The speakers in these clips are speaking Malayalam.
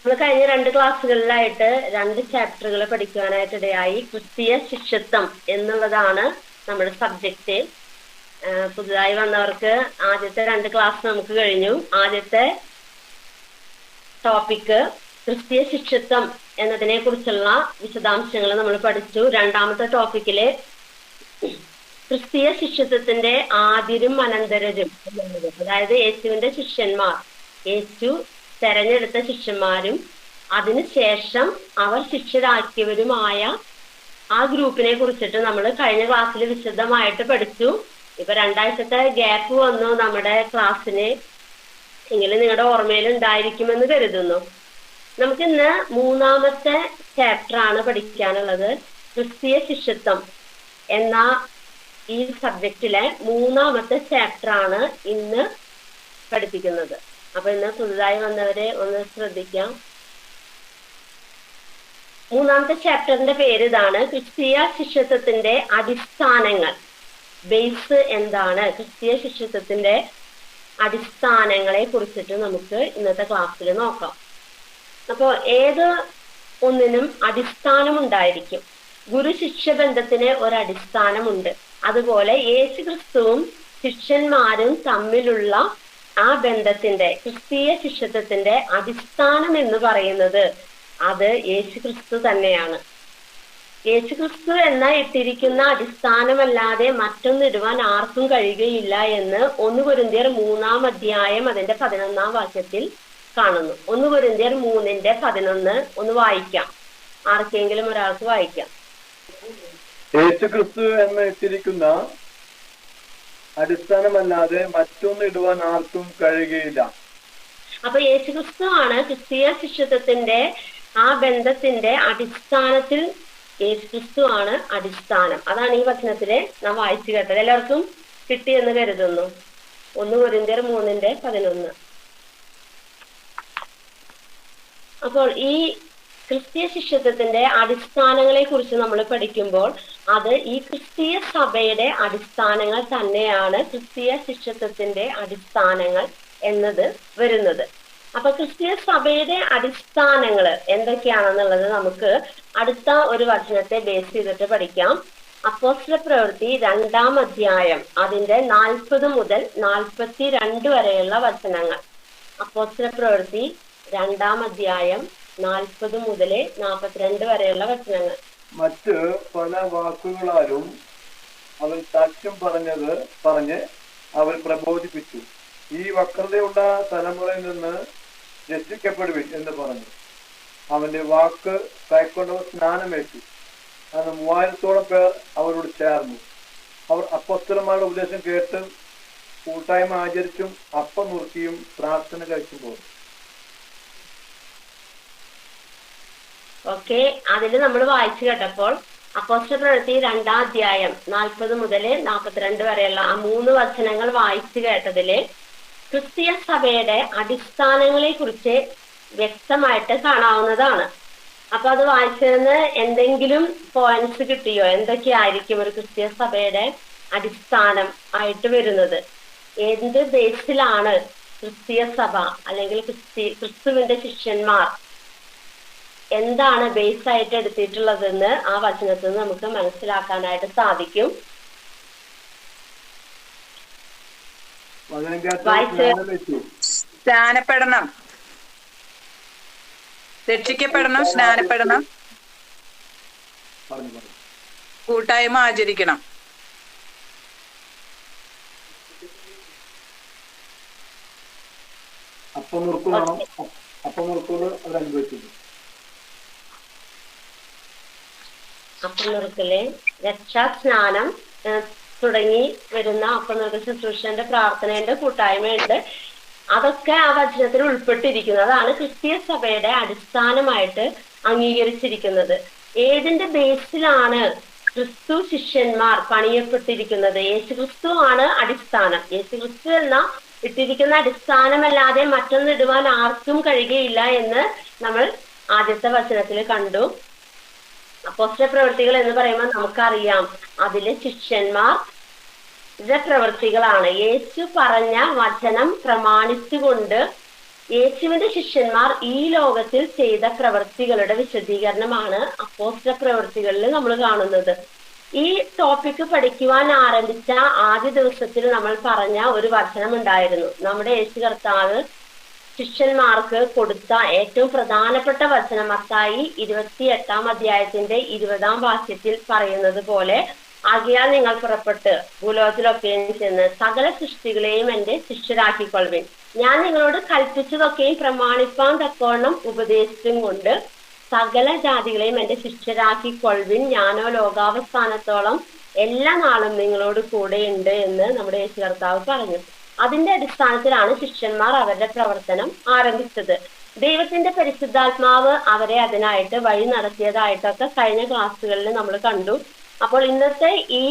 നമ്മൾ കഴിഞ്ഞ 2 ക്ലാസ്സുകളിലായിട്ട് 2 ചാപ്റ്ററുകൾ പഠിക്കുവാനായിട്ട് ഇടയായി. ക്രിസ്തീയ ശിഷ്യത്വം എന്നുള്ളതാണ് നമ്മുടെ സബ്ജക്റ്റ്. പുതുതായി വന്നവർക്ക് ആദ്യത്തെ 2 ക്ലാസ് നമുക്ക് കഴിഞ്ഞു. ആദ്യത്തെ ടോപ്പിക്ക് ക്രിസ്തീയ ശിഷ്യത്വം എന്നതിനെ കുറിച്ചുള്ള വിശദാംശങ്ങൾ നമ്മൾ പഠിച്ചു. രണ്ടാമത്തെ ടോപ്പിക്കില് ക്രിസ്തീയ ശിഷ്യത്വത്തിന്റെ ആദിരും അനന്തരരും എന്നുള്ളത്, അതായത് യേശുവിന്റെ ശിഷ്യന്മാർ, യേശു തെരഞ്ഞെടുത്ത ശിഷ്യന്മാരും അതിനുശേഷം അവർ ശിഷ്യരാക്കിയവരുമായ ആ ഗ്രൂപ്പിനെ കുറിച്ചിട്ട് നമ്മൾ കഴിഞ്ഞ ക്ലാസ്സിൽ വിശദമായിട്ട് പഠിച്ചു. ഇപ്പൊ 2 ആഴ്ചത്തെ ഗ്യാപ്പ് വന്നു നമ്മുടെ ക്ലാസ്സിന്. എങ്കിലും നിങ്ങളുടെ ഓർമ്മയിൽ ഉണ്ടായിരിക്കുമെന്ന് കരുതുന്നു. നമുക്കിന്ന് 3-ാമത്തെ ചാപ്റ്റർ ആണ് പഠിക്കാനുള്ളത്. ക്രിസ്തീയ ശിഷ്യത്വം എന്ന ഈ സബ്ജക്റ്റിലെ 3-ാമത്തെ ചാപ്റ്റർ ആണ് ഇന്ന് പഠിപ്പിക്കുന്നത്. അപ്പൊ ഇന്ന് പുതുതായി വന്നവരെ ഒന്ന് ശ്രദ്ധിക്കാം. 3-ാമത്തെ ചാപ്റ്ററിന്റെ പേര് ഇതാണ്: ക്രിസ്തീയ ശിഷ്യത്വത്തിന്റെ അടിസ്ഥാനങ്ങൾ. ബേസ് എന്താണ്? ക്രിസ്തീയ ശിഷ്യത്വത്തിന്റെ അടിസ്ഥാനങ്ങളെ കുറിച്ചിട്ട് നമുക്ക് ഇന്നത്തെ ക്ലാസ്സിൽ നോക്കാം. അപ്പോ ഏത് ഒന്നിനും അടിസ്ഥാനം ഉണ്ടായിരിക്കും. ഗുരു ശിഷ്യ ബന്ധത്തിന് ഒരടിസ്ഥാനമുണ്ട്. അതുപോലെ യേശു ക്രിസ്തുവും ശിഷ്യന്മാരും തമ്മിലുള്ള ആ ബന്ധത്തിന്റെ, ക്രിസ്തീയ ശിഷ്യത്വത്തിന്റെ അടിസ്ഥാനം എന്ന് പറയുന്നത് അത് യേശു ക്രിസ്തു തന്നെയാണ്. യേശു ക്രിസ്തു എന്ന ഇട്ടിരിക്കുന്ന അടിസ്ഥാനമല്ലാതെ മറ്റൊന്നിടുവാൻ ആർക്കും കഴിയുകയില്ല എന്ന് 1 കൊരിന്ത്യർ 3-ാം അധ്യായം അതിന്റെ 11-ാം വാക്യത്തിൽ കാണുന്നു. 1 കൊരിന്ത്യർ 3:11 ഒന്ന് വായിക്കാം. ആർക്കെങ്കിലും ഒരാൾക്ക് വായിക്കാം. യേശു ക്രിസ്തു എന്ന് ഇട്ടിരിക്കുന്ന അടിസ്ഥാനമല്ലാതെ മറ്റൊന്ന് ഇടുവാൻ ആർക്കും കഴിയുകയില്ല. അപ്പൊ യേശു ക്രിസ്തു ആണ് ക്രിസ്തീയ ശിഷ്യത്വത്തിന്റെ ആ ബന്ധത്തിന്റെ അടിസ്ഥാനത്തിൽ. യേശു ക്രിസ്തു ആണ് അടിസ്ഥാനം. അതാണ് ഈ വചനത്തില് നാം വായിച്ചു കേട്ടത്. എല്ലാവർക്കും കിട്ടിയെന്ന് കരുതുന്നു. 1 കൊരിന്ത്യർ 3:11. അപ്പോൾ ഈ ക്രിസ്തീയ ശിഷ്യത്വത്തിന്റെ അടിസ്ഥാനങ്ങളെ കുറിച്ച് നമ്മൾ പഠിക്കുമ്പോൾ അത് ഈ ക്രിസ്തീയ സഭയുടെ അടിസ്ഥാനങ്ങൾ തന്നെയാണ് ക്രിസ്തീയ ശിഷ്യത്വത്തിന്റെ അടിസ്ഥാനങ്ങൾ എന്നത് വരുന്നത്. അപ്പൊ ക്രിസ്തീയ സഭയുടെ അടിസ്ഥാനങ്ങൾ എന്തൊക്കെയാണെന്നുള്ളത് നമുക്ക് അടുത്ത ഒരു വചനത്തെ ബേസ് ചെയ്തിട്ട് പഠിക്കാം. അപ്പോസ്തലപ്രവൃത്തി 2-ാം അധ്യായം അതിന്റെ 40 മുതൽ 42 വരെയുള്ള വചനങ്ങൾ. അപ്പോസ്തലപ്രവൃത്തി 2-ാം അധ്യായം 40 മുതൽ 42 വരെയുള്ള വചനങ്ങൾ. മറ്റ് പല വാക്കുകളാലും അവൻ സാക്ഷ്യം പറഞ്ഞ് അവർ പ്രബോധിപ്പിച്ചു. ഈ വക്രതയുള്ള തലമുറയിൽ നിന്ന് രക്ഷിക്കപ്പെടുവിൻ എന്ന് പറഞ്ഞു. അവന്റെ വാക്ക് കൈക്കൊണ്ടവർ സ്നാനമേറ്റു. അന്ന് 3000-ഓളം പേർ അവരോട് ചേർന്നു. അവർ അപ്പോസ്തലന്മാരുടെ ഉപദേശം കേട്ട് കൂട്ടായ്മ ആചരിച്ചും അപ്പം നുറുക്കിയും പ്രാർത്ഥന കഴിച്ചും പോകും. ഓക്കെ, അതില് നമ്മൾ വായിച്ചു കേട്ടപ്പോൾ അപ്പോസ്തലപ്രവൃത്തി 2-ാം അധ്യായം 40 മുതൽ 42 വരെയുള്ള ആ 3 വചനങ്ങൾ വായിച്ചു കേട്ടതില് ക്രിസ്തീയ സഭയുടെ അടിസ്ഥാനങ്ങളെ കുറിച്ച് വ്യക്തമായിട്ട് കാണാവുന്നതാണ്. അപ്പൊ അത് വായിച്ചതിന് എന്തെങ്കിലും പോയിന്റ്സ് കിട്ടിയോ? എന്തൊക്കെയായിരിക്കും ഒരു ക്രിസ്തീയ സഭയുടെ അടിസ്ഥാനം ആയിട്ട് വരുന്നത്? എന്ത് ബേസിലാണ് ക്രിസ്തീയ സഭ അല്ലെങ്കിൽ ക്രിസ്തുവിന്റെ ശിഷ്യന്മാർ എന്താണ് ബേസ് ആയിട്ട് എടുത്തിട്ടുള്ളതെന്ന് ആ വചനത്തിൽ നിന്ന് നമുക്ക് മനസ്സിലാക്കാനായിട്ട് സാധിക്കും. സ്നാനപ്പെടണം, രക്ഷിക്കപ്പെടണം, സ്നാനപ്പെടണം, കൂട്ടായ്മ ആചരിക്കണം. അപ്പം അവരനുഭവിച്ചത്. അപ്പനുറുക്കല്, രക്ഷാസ്നാനം തുടങ്ങി വരുന്ന അപ്പനുറുക്കൽ ശുശ്രൂഷന്റെ പ്രാർത്ഥനയുണ്ട്, കൂട്ടായ്മയുണ്ട്. അതൊക്കെ ആ വചനത്തിൽ ഉൾപ്പെട്ടിരിക്കുന്നത്. അതാണ് ക്രിസ്തീയ സഭയുടെ അടിസ്ഥാനമായിട്ട് അംഗീകരിച്ചിരിക്കുന്നത്. ഏതിന്റെ ബേസിലാണ് ക്രിസ്തു ശിഷ്യന്മാർ പണിയപ്പെട്ടിരിക്കുന്നത്? യേശു ക്രിസ്തു ആണ് അടിസ്ഥാനം. യേശു ക്രിസ്തു എന്ന ഇട്ടിരിക്കുന്ന അടിസ്ഥാനമല്ലാതെ മറ്റൊന്നിടുവാൻ ആർക്കും കഴിയുകയില്ല എന്ന് നമ്മൾ ആദ്യത്തെ വചനത്തിൽ കണ്ടു. അപ്പോസ്തലപ്രവൃത്തികൾ എന്ന് പറയുമ്പോൾ നമുക്കറിയാം അതിലെ ശിഷ്യന്മാരുടെ പ്രവൃത്തികളാണ്. യേശു പറഞ്ഞ വചനം പ്രമാണിച്ചുകൊണ്ട് യേശുവിന്റെ ശിഷ്യന്മാർ ഈ ലോകത്തിൽ ചെയ്ത പ്രവൃത്തികളുടെ വിശദീകരണമാണ് അപ്പോസ്തല പ്രവൃത്തികളിൽ നമ്മൾ കാണുന്നത്. ഈ ടോപ്പിക്ക് പഠിക്കുവാൻ ആരംഭിച്ച ആദ്യ ദിവസത്തിൽ നമ്മൾ പറഞ്ഞ ഒരു വചനം ഉണ്ടായിരുന്നു. നമ്മുടെ യേശു കർത്താവ് ശിഷ്യന്മാർക്ക് കൊടുത്ത ഏറ്റവും പ്രധാനപ്പെട്ട വചനം മത്തായി 28-ാം അധ്യായത്തിന്റെ 20-ാം വാക്യത്തിൽ പറയുന്നത് പോലെ, ആകയാൽ നിങ്ങൾ പുറപ്പെട്ട് ഭൂലോകത്തിലൊക്കെയും ചെന്ന് സകല സൃഷ്ടികളെയും എന്റെ ശിഷ്യരാക്കിക്കൊള്ളുവിൻ. ഞാൻ നിങ്ങളോട് കൽപ്പിച്ചതൊക്കെയും പ്രമാണിപ്പാൻ തക്കവണ്ണം ഉപദേശിച്ചും കൊണ്ട് സകല ജാതികളെയും എന്റെ ശിഷ്യരാക്കിക്കൊള്ളുവിൻ. ഞാനോ ലോകാവസാനത്തോളം എല്ലാ നാളും നിങ്ങളോട് കൂടെ ഉണ്ട് എന്ന് നമ്മുടെ യേശു കർത്താവ് പറഞ്ഞു. അതിന്റെ അടിസ്ഥാനത്തിലാണ് ശിഷ്യന്മാർ അവരുടെ പ്രവർത്തനം ആരംഭിച്ചത്. ദൈവത്തിന്റെ പരിശുദ്ധാത്മാവ് അവരെ അതിനായിട്ട് വഴി നടത്തിയതായിട്ടൊക്കെ കഴിഞ്ഞ ക്ലാസ്സുകളിൽ നമ്മൾ കണ്ടു. അപ്പോൾ ഇന്നത്തെ ഈ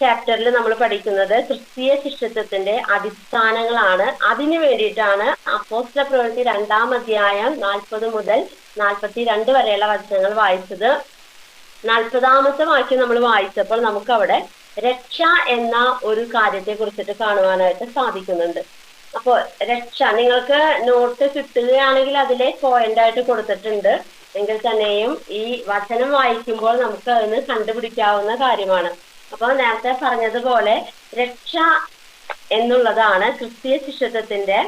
ചാപ്റ്ററിൽ നമ്മൾ പഠിക്കുന്നത് ക്രിസ്തീയ ശിഷ്യത്വത്തിന്റെ അടിസ്ഥാനങ്ങളാണ്. അതിനു വേണ്ടിയിട്ടാണ് അപ്പോസ്തല പ്രവൃത്തി 2-ാം അധ്യായം 40 മുതൽ 42 വരെയുള്ള വചനങ്ങൾ വായിച്ചത്. 40-ാമത്തെ വാക്യം നമ്മൾ വായിച്ചപ്പോൾ നമുക്ക് അവിടെ രക്ഷ എന്ന ഒരു കാര്യത്തെ കുറിച്ചിട്ട് കാണുവാനായിട്ട് സാധിക്കുന്നുണ്ട്. അപ്പോ രക്ഷ നിങ്ങൾക്ക് നോട്ട് കിട്ടുകയാണെങ്കിൽ അതിലെ പോയിന്റ് ആയിട്ട് കൊടുത്തിട്ടുണ്ട്. എങ്കിൽ തന്നെയും ഈ വചനം വായിക്കുമ്പോൾ നമുക്ക് അതിന് കണ്ടുപിടിക്കാവുന്ന കാര്യമാണ്. അപ്പൊ നേരത്തെ പറഞ്ഞതുപോലെ രക്ഷ എന്നുള്ളതാണ് ക്രിസ്തീയ ശിഷ്യത്വത്തിന്റെ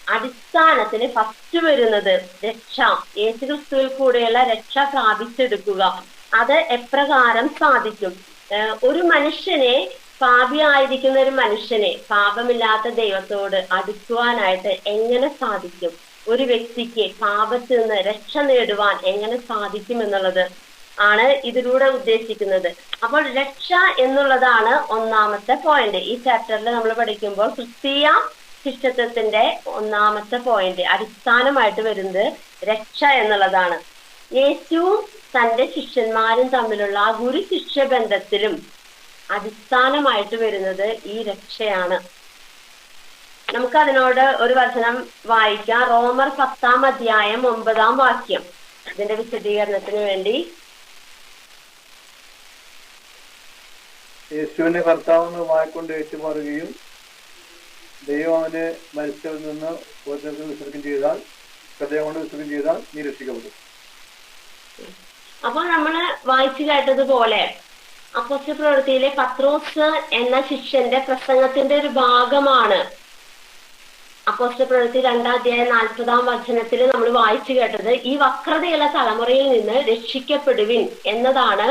അടിസ്ഥാനത്തിൽ ഫസ്റ്റ് വരുന്നത്. രക്ഷ, യേശു ക്രിസ്തുവിൽ കൂടെയുള്ള രക്ഷ പ്രാപിച്ചെടുക്കുക. അത് എപ്രകാരം സാധിക്കും? ഒരു മനുഷ്യനെ, പാപിയായിരിക്കുന്ന ഒരു മനുഷ്യനെ പാപമില്ലാത്ത ദൈവത്തോട് അടുക്കുവാനായിട്ട് എങ്ങനെ സാധിക്കും? ഒരു വ്യക്തിക്ക് പാപത്തിൽ നിന്ന് രക്ഷ നേടുവാൻ എങ്ങനെ സാധിക്കും എന്നുള്ളത് ആണ് ഇതിലൂടെ ഉദ്ദേശിക്കുന്നത്. അപ്പോൾ രക്ഷ എന്നുള്ളതാണ് ഒന്നാമത്തെ പോയിന്റ്. ഈ ചാപ്റ്ററിൽ നമ്മൾ പഠിക്കുമ്പോൾ ക്രിസ്തീയ ശിഷ്യത്വത്തിന്റെ ഒന്നാമത്തെ പോയിന്റ് അടിസ്ഥാനമായിട്ട് വരുന്നത് രക്ഷ എന്നുള്ളതാണ്. യേശുവും തന്റെ ശിഷ്യന്മാരും തമ്മിലുള്ള ആ ഗുരു ശിഷ്യ ബന്ധത്തിലും അടിസ്ഥാനമായിട്ട് വരുന്നത് ഈ രക്ഷയാണ്. നമുക്ക് അതിനോട് ഒരു വചനം വായിക്കാം. റോമർ 10-ാം അധ്യായം 9-ാം വാക്യം. ഇതിന്റെ വിശദീകരണത്തിന് വേണ്ടി യേശുവിനെ കർത്താവെന്ന് വായിക്കൊണ്ട് ഏറ്റുമാറുകയും ദൈവം അവനെ മരിച്ചവരിൽ നിന്ന് വിസർഗം ചെയ്താൽ, ഹൃദയം കൊണ്ട് വിസർഗം ചെയ്താൽ നീ രക്ഷിക്കപ്പെടും. അപ്പൊ നമ്മള് വായിച്ചു കേട്ടതുപോലെ അപ്പോസ്തല പ്രവൃത്തിയിലെ പത്രോസ് എന്ന ശിഷ്യന്റെ പ്രസംഗത്തിന്റെ ഒരു ഭാഗമാണ് അപ്പോസ്തല പ്രവൃത്തി 2-ാം അധ്യായം 40-ാം വചനത്തിൽ നമ്മൾ വായിച്ചു കേട്ടത്. ഈ വക്രതയുള്ള തലമുറയിൽ നിന്ന് രക്ഷിക്കപ്പെടുവിൻ എന്നതാണ്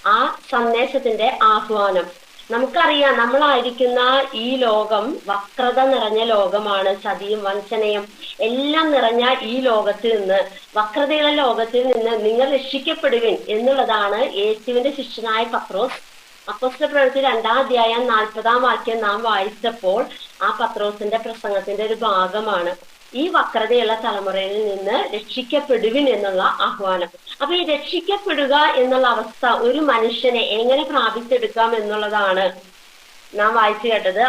ആ സന്ദേശത്തിന്റെ ആഹ്വാനം. നമുക്കറിയാം, നമ്മളായിരിക്കുന്ന ഈ ലോകം വക്രത നിറഞ്ഞ ലോകമാണ്. ചതിയും വഞ്ചനയും എല്ലാം നിറഞ്ഞ ഈ ലോകത്തിൽ നിന്ന്, വക്രതയുള്ള ലോകത്തിൽ നിന്ന് നിങ്ങൾ രക്ഷിക്കപ്പെടുവിൻ എന്നുള്ളതാണ് യേശുവിന്റെ ശിഷ്യനായ പത്രോസ്. അപ്പോസ്തല പ്രവൃത്തി 2-ാം അധ്യായം 40-ാം വാക്യം നാം വായിച്ചപ്പോൾ ആ പത്രോസിന്റെ പ്രസംഗത്തിന്റെ ഒരു ഭാഗമാണ് ഈ വക്രതയുള്ള തലമുറയിൽ നിന്ന് രക്ഷിക്കപ്പെടുവിൻ എന്നുള്ള ആഹ്വാനം. അപ്പൊ ഈ രക്ഷിക്കപ്പെടുക എന്നുള്ള അവസ്ഥ ഒരു മനുഷ്യനെ എങ്ങനെ പ്രാപിച്ചെടുക്കാം എന്നുള്ളതാണ് നാം വായിച്ചു കേട്ടത്.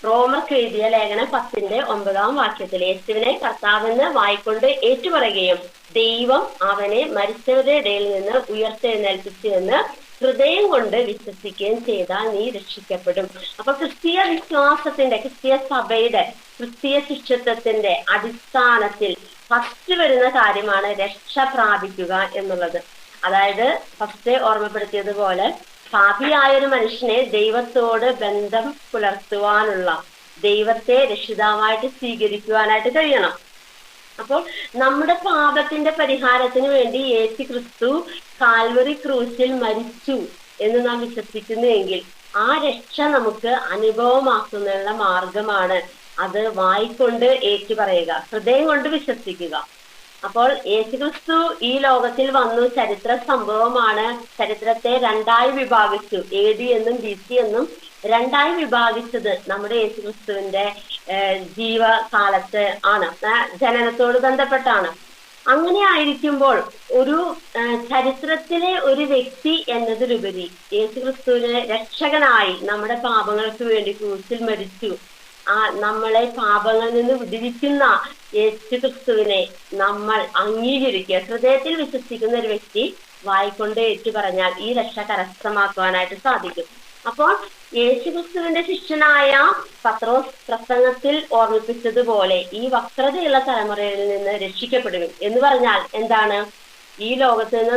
റോമർക്ക് എഴുതിയ ലേഖനം 10-ന്റെ 9-ാം വാക്യത്തിൽ യേശുവിനെ കർത്താവെന്ന് വായിക്കൊണ്ട് ഏറ്റുപറയുകയും ദൈവം അവനെ മരിച്ചവരുടെ ഇടയിൽ നിന്ന് ഉയർത്തെഴുന്നേൽപ്പിച്ചു എന്ന് ഹൃദയം കൊണ്ട് വിശ്വസിക്കുകയും ചെയ്താൽ നീ രക്ഷിക്കപ്പെടും. അപ്പൊ ക്രിസ്തീയ വിശ്വാസത്തിന്റെ, ക്രിസ്തീയ സഭയുടെ, ക്രിസ്തീയ ശിഷ്യത്വത്തിന്റെ അടിസ്ഥാനത്തിൽ ഫസ്റ്റ് വരുന്ന കാര്യമാണ് രക്ഷ പ്രാപിക്കുക എന്നുള്ളത്. അതായത് ഫസ്റ്റ് ഓർമ്മപ്പെടുത്തിയതുപോലെ പാപിയായൊരു മനുഷ്യനെ ദൈവത്തോട് ബന്ധം പുലർത്തുവാനുള്ള, ദൈവത്തെ രക്ഷിതാവായിട്ട് സ്വീകരിക്കുവാനായിട്ട് കഴിയണം. അപ്പോൾ നമ്മുടെ പാപത്തിന്റെ പരിഹാരത്തിന് വേണ്ടി യേശു ക്രിസ്തു കാൽവറി ക്രൂശിൽ മരിച്ചു എന്ന് നാം വിശ്വസിക്കുന്നുവെങ്കിൽ ആ രക്ഷ നമുക്ക് അനുഭവമാക്കുന്നതിനുള്ള മാർഗമാണ് അത് വായിക്കൊണ്ട് ഏറ്റുപറയുക, ഹൃദയം കൊണ്ട് വിശ്വസിക്കുക. അപ്പോൾ യേശു ക്രിസ്തു ഈ ലോകത്തിൽ വന്നു, ചരിത്ര സംഭവമാണ്. ചരിത്രത്തെ രണ്ടായി വിഭാഗിച്ചു, AD എന്നും BC എന്നും രണ്ടായി വിഭാഗിച്ചത് നമ്മുടെ യേശു ക്രിസ്തുവിന്റെ ജീവകാലത്ത് ആണ്, ജനനത്തോട് ബന്ധപ്പെട്ടാണ്. അങ്ങനെ ആയിരിക്കുമ്പോൾ ഒരു ചരിത്രത്തിലെ ഒരു വ്യക്തി എന്നതിലുപരി യേശു ക്രിസ്തുവിനെ രക്ഷകനായി നമ്മുടെ പാപങ്ങൾക്ക് വേണ്ടി ക്രൂശിൽ മരിച്ചു, നമ്മളെ പാപങ്ങളിൽ നിന്ന് വിടുവിക്കുന്ന യേശു ക്രിസ്തുവിനെ നമ്മൾ അംഗീകരിക്കുക, ഹൃദയത്തിൽ വിശ്വസിക്കുന്ന ഒരു വ്യക്തി വായിക്കൊണ്ട് ഏറ്റു പറഞ്ഞാൽ ഈ രക്ഷ കരസ്ഥമാക്കുവാനായിട്ട് സാധിക്കും. അപ്പോൾ യേശുക്രിസ്തുവിന്റെ ശിഷ്യനായ പത്രോസ് പ്രസംഗത്തിൽ ഓർമ്മിപ്പിച്ചതുപോലെ ഈ വക്രതയുള്ള തലമുറയിൽ നിന്ന് രക്ഷിക്കപ്പെടും എന്ന് പറഞ്ഞാൽ എന്താണ്? ഈ ലോകത്ത് നിന്ന്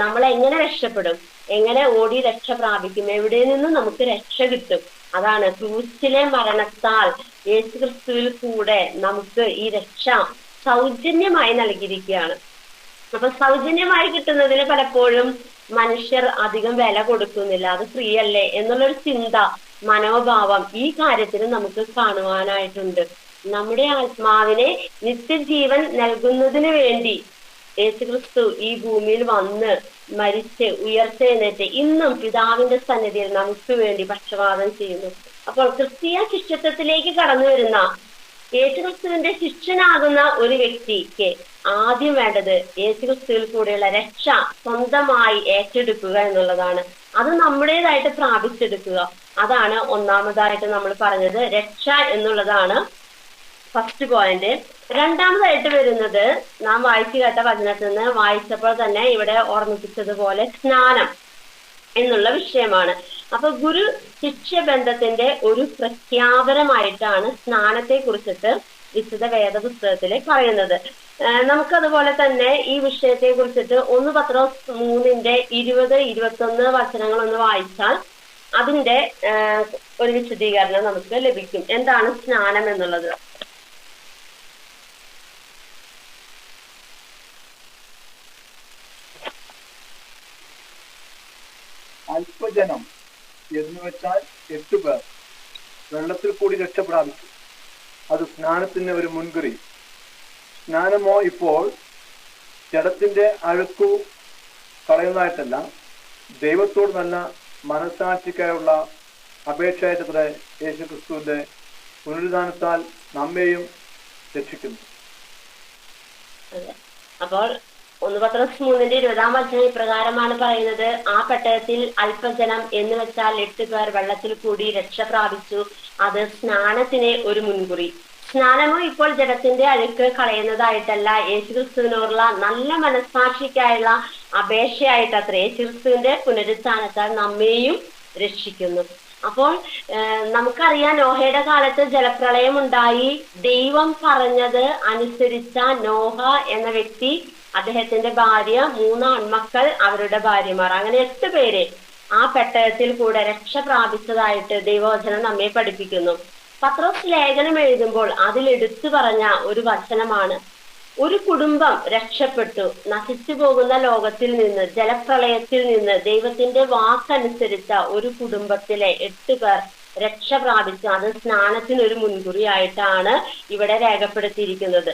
നമ്മൾ എങ്ങനെ രക്ഷപ്പെടും? എങ്ങനെ ഓടി രക്ഷ പ്രാപിക്കും? എവിടെ നിന്നും നമുക്ക് രക്ഷ കിട്ടും? അതാണ് ക്രൂശിലെ മരണത്താൽ യേശുക്രിസ്തുവിൽ കൂടെ നമുക്ക് ഈ രക്ഷ സൗജന്യമായി നൽകിയിരിക്കുകയാണ്. അപ്പൊ സൗജന്യമായി കിട്ടുന്നതിന് പലപ്പോഴും മനുഷ്യർ അധികം വില കൊടുക്കുന്നില്ല. അത് ഫ്രീ അല്ലേ എന്നുള്ളൊരു ചിന്ത, മനോഭാവം ഈ കാര്യത്തിന് നമുക്ക് കാണുവാനായിട്ടുണ്ട്. നമ്മുടെ ആത്മാവിനെ നിത്യജീവൻ നൽകുന്നതിന് വേണ്ടി യേശുക്രിസ്തു ഈ ഭൂമിയിൽ വന്ന് മരിച്ച് ഉയർത്തെഴുന്നേറ്റ് ഇന്നും പിതാവിന്റെ സന്നിധിയിൽ നമുക്ക് വേണ്ടി പക്ഷപാതം ചെയ്യുന്നു. അപ്പോൾ ക്രിസ്തീയ ശിഷ്യത്വത്തിലേക്ക് കടന്നു വരുന്ന യേശുക്രിസ്തുവിന്റെ ശിഷ്യനാകുന്ന ഒരു വ്യക്തിക്ക് ആദ്യം വേണ്ടത് യേശുക്രിസ്തുവിൽ കൂടെയുള്ള രക്ഷ സ്വന്തമായി ഏറ്റെടുക്കുക എന്നുള്ളതാണ്. അത് നമ്മുടേതായിട്ട് പ്രാപിച്ചെടുക്കുക. അതാണ് ഒന്നാമതായിട്ട് നമ്മൾ പറഞ്ഞത്. രക്ഷ എന്നുള്ളതാണ് ഫസ്റ്റ് പോയിന്റ്. രണ്ടാമതായിട്ട് വരുന്നത് നാം വായിച്ചു കേട്ട വചനത്തിൽ നിന്ന് വായിച്ചപ്പോൾ തന്നെ ഇവിടെ ഓർമ്മിപ്പിച്ചതുപോലെ സ്നാനം എന്നുള്ള വിഷയമാണ്. അപ്പൊ ഗുരു ശിഷ്യ ബന്ധത്തിന്റെ ഒരു പ്രഖ്യാപനമായിട്ടാണ് സ്നാനത്തെ കുറിച്ചിട്ട് വിശുദ്ധ വേദപുസ്തകത്തിൽ പറയുന്നത്. നമുക്കതുപോലെ തന്നെ ഈ വിഷയത്തെ കുറിച്ചിട്ട് 1 പത്രോസ് 3:20-21 വചനങ്ങളൊന്ന് വായിച്ചാൽ അതിന്റെ ഒരു വിശദീകരണം നമുക്ക് ലഭിക്കും. എന്താണ് സ്നാനം എന്നുള്ളത്? അല്പജനം എന്ന് വെച്ചാൽ 8 പേർ വെള്ളത്തിൽ കൂടി രക്ഷ പ്രാപിച്ചു. അത് സ്നാനത്തിന് ഒരു മുൻകുറി. സ്നാനമോ ഇപ്പോൾ ജഡത്തിന്റെ അഴുക്കു കളയുന്നതായിട്ടല്ല, ദൈവത്തോട് നല്ല മനസ്സാക്ഷിക്കായുള്ള അപേക്ഷയായിട്ടത്ര യേശുക്രിസ്തുവിന്റെ പുനരുദ്ധാനത്താൽ നമ്മെയും രക്ഷിക്കുന്നു. അപ്പോൾ 1 പത്രോസ് 3:20 ഇപ്രകാരമാണ് പറയുന്നത്: ആ പെട്ടകത്തിൽ അല്പജനം എന്ന് വെച്ചാൽ 8 പേർ വെള്ളത്തിൽ കൂടി രക്ഷ പ്രാപിച്ചു. അത് സ്നാനത്തിന് ഒരു മുൻകുറി. സ്നാനമോ ഇപ്പോൾ ജഡത്തിന്റെ അഴുക്ക് കളയുന്നതായിട്ടല്ല, യേശുക്രിസ്തുവിനോടുള്ള നല്ല മനസ്സാക്ഷിക്കായുള്ള അപേക്ഷയായിട്ടത്ര യേശുക്രിസ്തുവിന്റെ പുനരുത്ഥാനത്താൽ നമ്മെയും രക്ഷിക്കുന്നു. അപ്പോൾ നമുക്കറിയാം, നോഹയുടെ കാലത്ത് ജലപ്രളയം ഉണ്ടായി. ദൈവം പറഞ്ഞത് അനുസരിച്ച നോഹ എന്ന വ്യക്തി, അദ്ദേഹത്തിന്റെ ഭാര്യ, 3 ആൺമക്കൾ, അവരുടെ ഭാര്യമാർ, അങ്ങനെ 8 പേര് ആ പെട്ടകത്തിൽ കൂടെ രക്ഷ പ്രാപിച്ചതായിട്ട് ദൈവവചനം നമ്മെ പഠിപ്പിക്കുന്നു. പത്രോസ് ലേഖനം എഴുതുമ്പോൾ അതിൽ എടുത്തു പറഞ്ഞ ഒരു വചനമാണ്: ഒരു കുടുംബം രക്ഷപ്പെട്ടു. നശിച്ചു പോകുന്ന ലോകത്തിൽ നിന്ന്, ജലപ്രളയത്തിൽ നിന്ന് ദൈവത്തിന്റെ വാക്കനുസരിച്ച ഒരു കുടുംബത്തിലെ 8 പേർ രക്ഷ പ്രാപിച്ചു. അത് സ്നാനത്തിനൊരു മുൻകുറിയായിട്ടാണ് ഇവിടെ രേഖപ്പെടുത്തിയിരിക്കുന്നത്.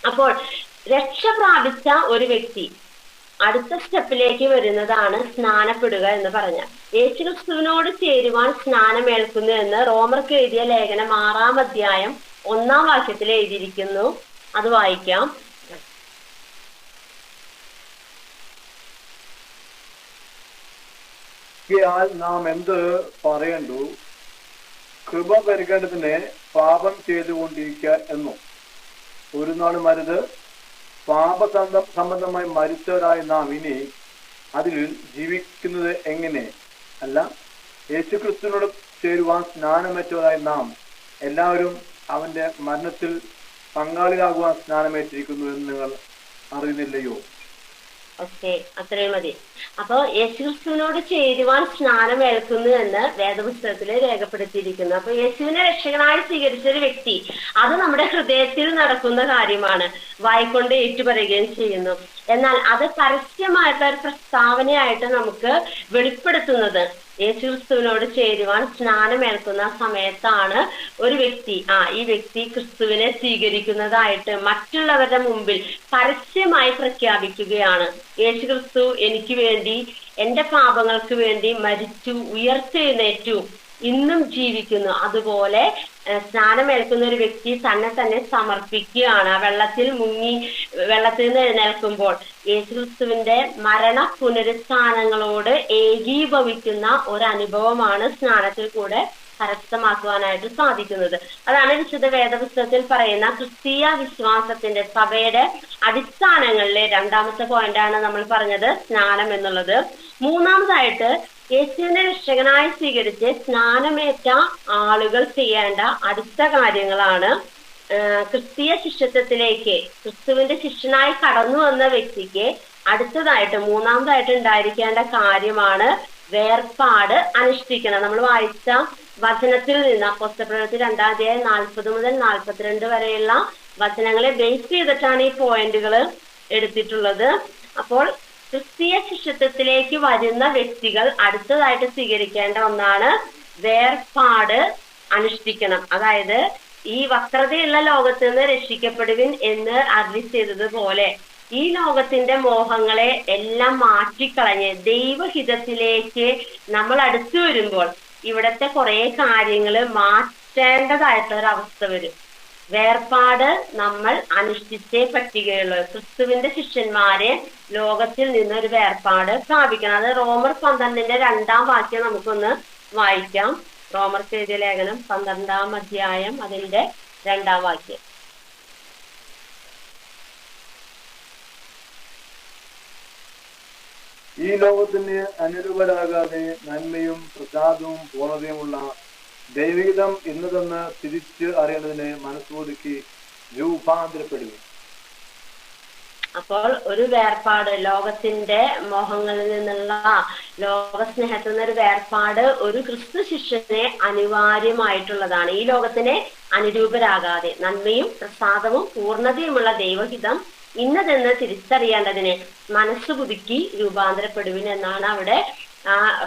അപ്പോൾ രക്ഷ പ്രാപിച്ച ഒരു വ്യക്തി അടുത്ത സ്റ്റെപ്പിലേക്ക് വരുന്നതാണ് സ്നാനപ്പെടുക എന്ന് പറഞ്ഞാൽ. യേശുക്രിസ്തുവിനോട് ചേരുവാൻ സ്നാനമേൽക്കുന്നു എന്ന് റോമർക്ക് എഴുതിയ ലേഖനം 6-ാം അധ്യായം 1-ാം വാക്യത്തിൽ എഴുതിയിരിക്കുന്നു. അത് വായിക്കാം. നാം എന്ത് പറയണ്ടു? കൃപ പെരുകേണ്ടതിനെ പാപം ചെയ്തുകൊണ്ടിരിക്കുക എന്നോ? ഒരു നാളും അരുത്. സംബന്ധമായി മരിച്ചവരായി നാം ഇനി അതിൽ ജീവിക്കുന്നത് എങ്ങനെ? അല്ല, യേശുക്രിസ്തുവിനോട് ചേരുവാൻ സ്നാനമേറ്റവരായി നാം എല്ലാവരും അവന്റെ മരണത്തിൽ പങ്കാളിയാകുവാൻ സ്നാനമേറ്റിരിക്കുന്നു എന്ന് നിങ്ങൾ അറിയുന്നില്ലയോ? ഓക്കെ, അത്രയും മതി. അപ്പൊ യേശുക്രിസ്തുവിനോട് ചേരുവാൻ സ്നാനമേൽക്കുന്നു എന്ന് വേദപുസ്തകത്തിൽ രേഖപ്പെടുത്തിയിരിക്കുന്നു. അപ്പൊ യേശുവിനെ രക്ഷകനായി സ്വീകരിച്ച ഒരു വ്യക്തി, അത് നമ്മുടെ ഹൃദയത്തിൽ നടക്കുന്ന കാര്യമാണ്, വായിക്കൊണ്ട് ഏറ്റുപറയുകയും ചെയ്യുന്നു. എന്നാൽ അത് പരസ്യമായിട്ടുള്ള ഒരു പ്രസ്താവനയായിട്ട് നമുക്ക് വെളിപ്പെടുത്തുന്നത് യേശുക്രിസ്തുവിനോട് ചേരുവാൻ സ്നാനമേൽക്കുന്ന സമയത്താണ് ഒരു വ്യക്തി ഈ വ്യക്തി ക്രിസ്തുവിനെ സ്വീകരിക്കുന്നതായിട്ട് മറ്റുള്ളവരുടെ മുമ്പിൽ പരസ്യമായി പ്രഖ്യാപിക്കുകയാണ്. യേശുക്രിസ്തു എനിക്ക് വേണ്ടി, എന്റെ പാപങ്ങൾക്ക് വേണ്ടി മരിച്ചു, ഉയർത്തെഴുന്നേറ്റു, ഇന്നും ജീവിക്കുന്നു. അതുപോലെ സ്നാനമേൽക്കുന്ന ഒരു വ്യക്തി തന്നെ സമർപ്പിക്കുകയാണ്. വെള്ളത്തിൽ മുങ്ങി വെള്ളത്തിൽ നിന്ന് എഴുന്നേൽക്കുമ്പോൾ യേശുക്രിസ്തുവിന്റെ മരണ പുനരുത്ഥാനങ്ങളോട് ഏകീഭവിക്കുന്ന ഒരനുഭവമാണ് സ്നാനത്തിൽ കൂടെ കരസ്ഥമാക്കുവാനായിട്ട് സാധിക്കുന്നത്. അതാണ് വിശുദ്ധ വേദപുസ്തകത്തിൽ പറയുന്ന ക്രിസ്തീയ വിശ്വാസത്തിന്റെ, സഭയുടെ അടിസ്ഥാനങ്ങളിലെ 2-ാമത്തെ പോയിന്റാണ് നമ്മൾ പറഞ്ഞത്, സ്നാനം എന്നുള്ളത്. 3-ാമതായിട്ട് യേശുവിനെ രക്ഷകനായി സ്വീകരിച്ച് സ്നാനമേറ്റ ആളുകൾ ചെയ്യേണ്ട അടുത്ത കാര്യങ്ങളാണ് ക്രിസ്തീയ ശിഷ്യത്വത്തിലേക്ക് ക്രിസ്തുവിന്റെ ശിഷ്യനായി കടന്നു വന്ന വ്യക്തിക്ക് അടുത്തതായിട്ട് മൂന്നാമതായിട്ട് ഉണ്ടായിരിക്കേണ്ട കാര്യമാണ് വേർപാട് അനുഷ്ഠിക്കണം. നമ്മൾ വായിച്ച വചനത്തിൽ നിന്ന് അപ്പോസ്തലപ്രവൃത്തി 2-ാം 40 മുതൽ 42 വരെയുള്ള വചനങ്ങളെ ബേസ് ചെയ്തിട്ടാണ് ഈ പോയിന്റുകൾ എടുത്തിട്ടുള്ളത്. അപ്പോൾ ക്രിസ്തീയ ശിഷ്യത്വത്തിലേക്ക് വരുന്ന വ്യക്തികൾ അടുത്തതായിട്ട് സ്വീകരിക്കേണ്ട ഒന്നാണ് വേർപാട് അനുഷ്ഠിക്കണം. അതായത് ഈ വക്രതയുള്ള ലോകത്ത് നിന്ന് രക്ഷിക്കപ്പെടുവിൻ എന്ന് അരുളി ചെയ്തതുപോലെ ഈ ലോകത്തിന്റെ മോഹങ്ങളെ എല്ലാം മാറ്റിക്കളഞ്ഞ് ദൈവഹിതത്തിലേക്ക് നമ്മൾ അടുത്തു വരുമ്പോൾ ഇവിടത്തെ കുറെ കാര്യങ്ങള് മാറ്റേണ്ടതായിട്ടൊരവസ്ഥ വരും. വേർപാട് നമ്മൾ അനുഷ്ഠിച്ചേ പറ്റുകയുള്ളൂ. ക്രിസ്തുവിന്റെ ശിഷ്യന്മാരെ ലോകത്തിൽ നിന്നൊരു വേർപാട് പ്രാപിക്കണം. അത് റോമർ 12-ന്റെ 2-ാം വാക്യം നമുക്കൊന്ന് വായിക്കാം. റോമർക്ക് എഴുതിയ ലേഖനം 12-ാം അധ്യായം അതിന്റെ 2-ാം വാക്യം. ഈ ലോകത്തിന് അനുരൂപരാകാതെ നന്മയും പ്രസാദവും പൂർണ്ണതയുമുള്ള ദൈവഹിതം ഇന്നതെന്ന് തിരിച്ച് അറിയേണ്ടതിന് മനസ്സൊതുക്കി രൂപാന്തരപ്പെടുക. അപ്പോൾ ഒരു വേർപാട്, ലോകത്തിന്റെ മോഹങ്ങളിൽ നിന്നുള്ള ലോക സ്നേഹത്തിൽ നിന്നൊരു വേർപാട് ഒരു ക്രിസ്തു ശിഷ്യനെ അനിവാര്യമായിട്ടുള്ളതാണ്. ഈ ലോകത്തിനെ അനുരൂപരാകാതെ നന്മയും പ്രസാദവും പൂർണ്ണതയുമുള്ള ദൈവഹിതം ഇന്നതെന്ന് തിരിച്ചറിയേണ്ടതിന് മനസ്സ് പുതുക്കി രൂപാന്തരപ്പെടുവിൻ എന്നാണ് അവിടെ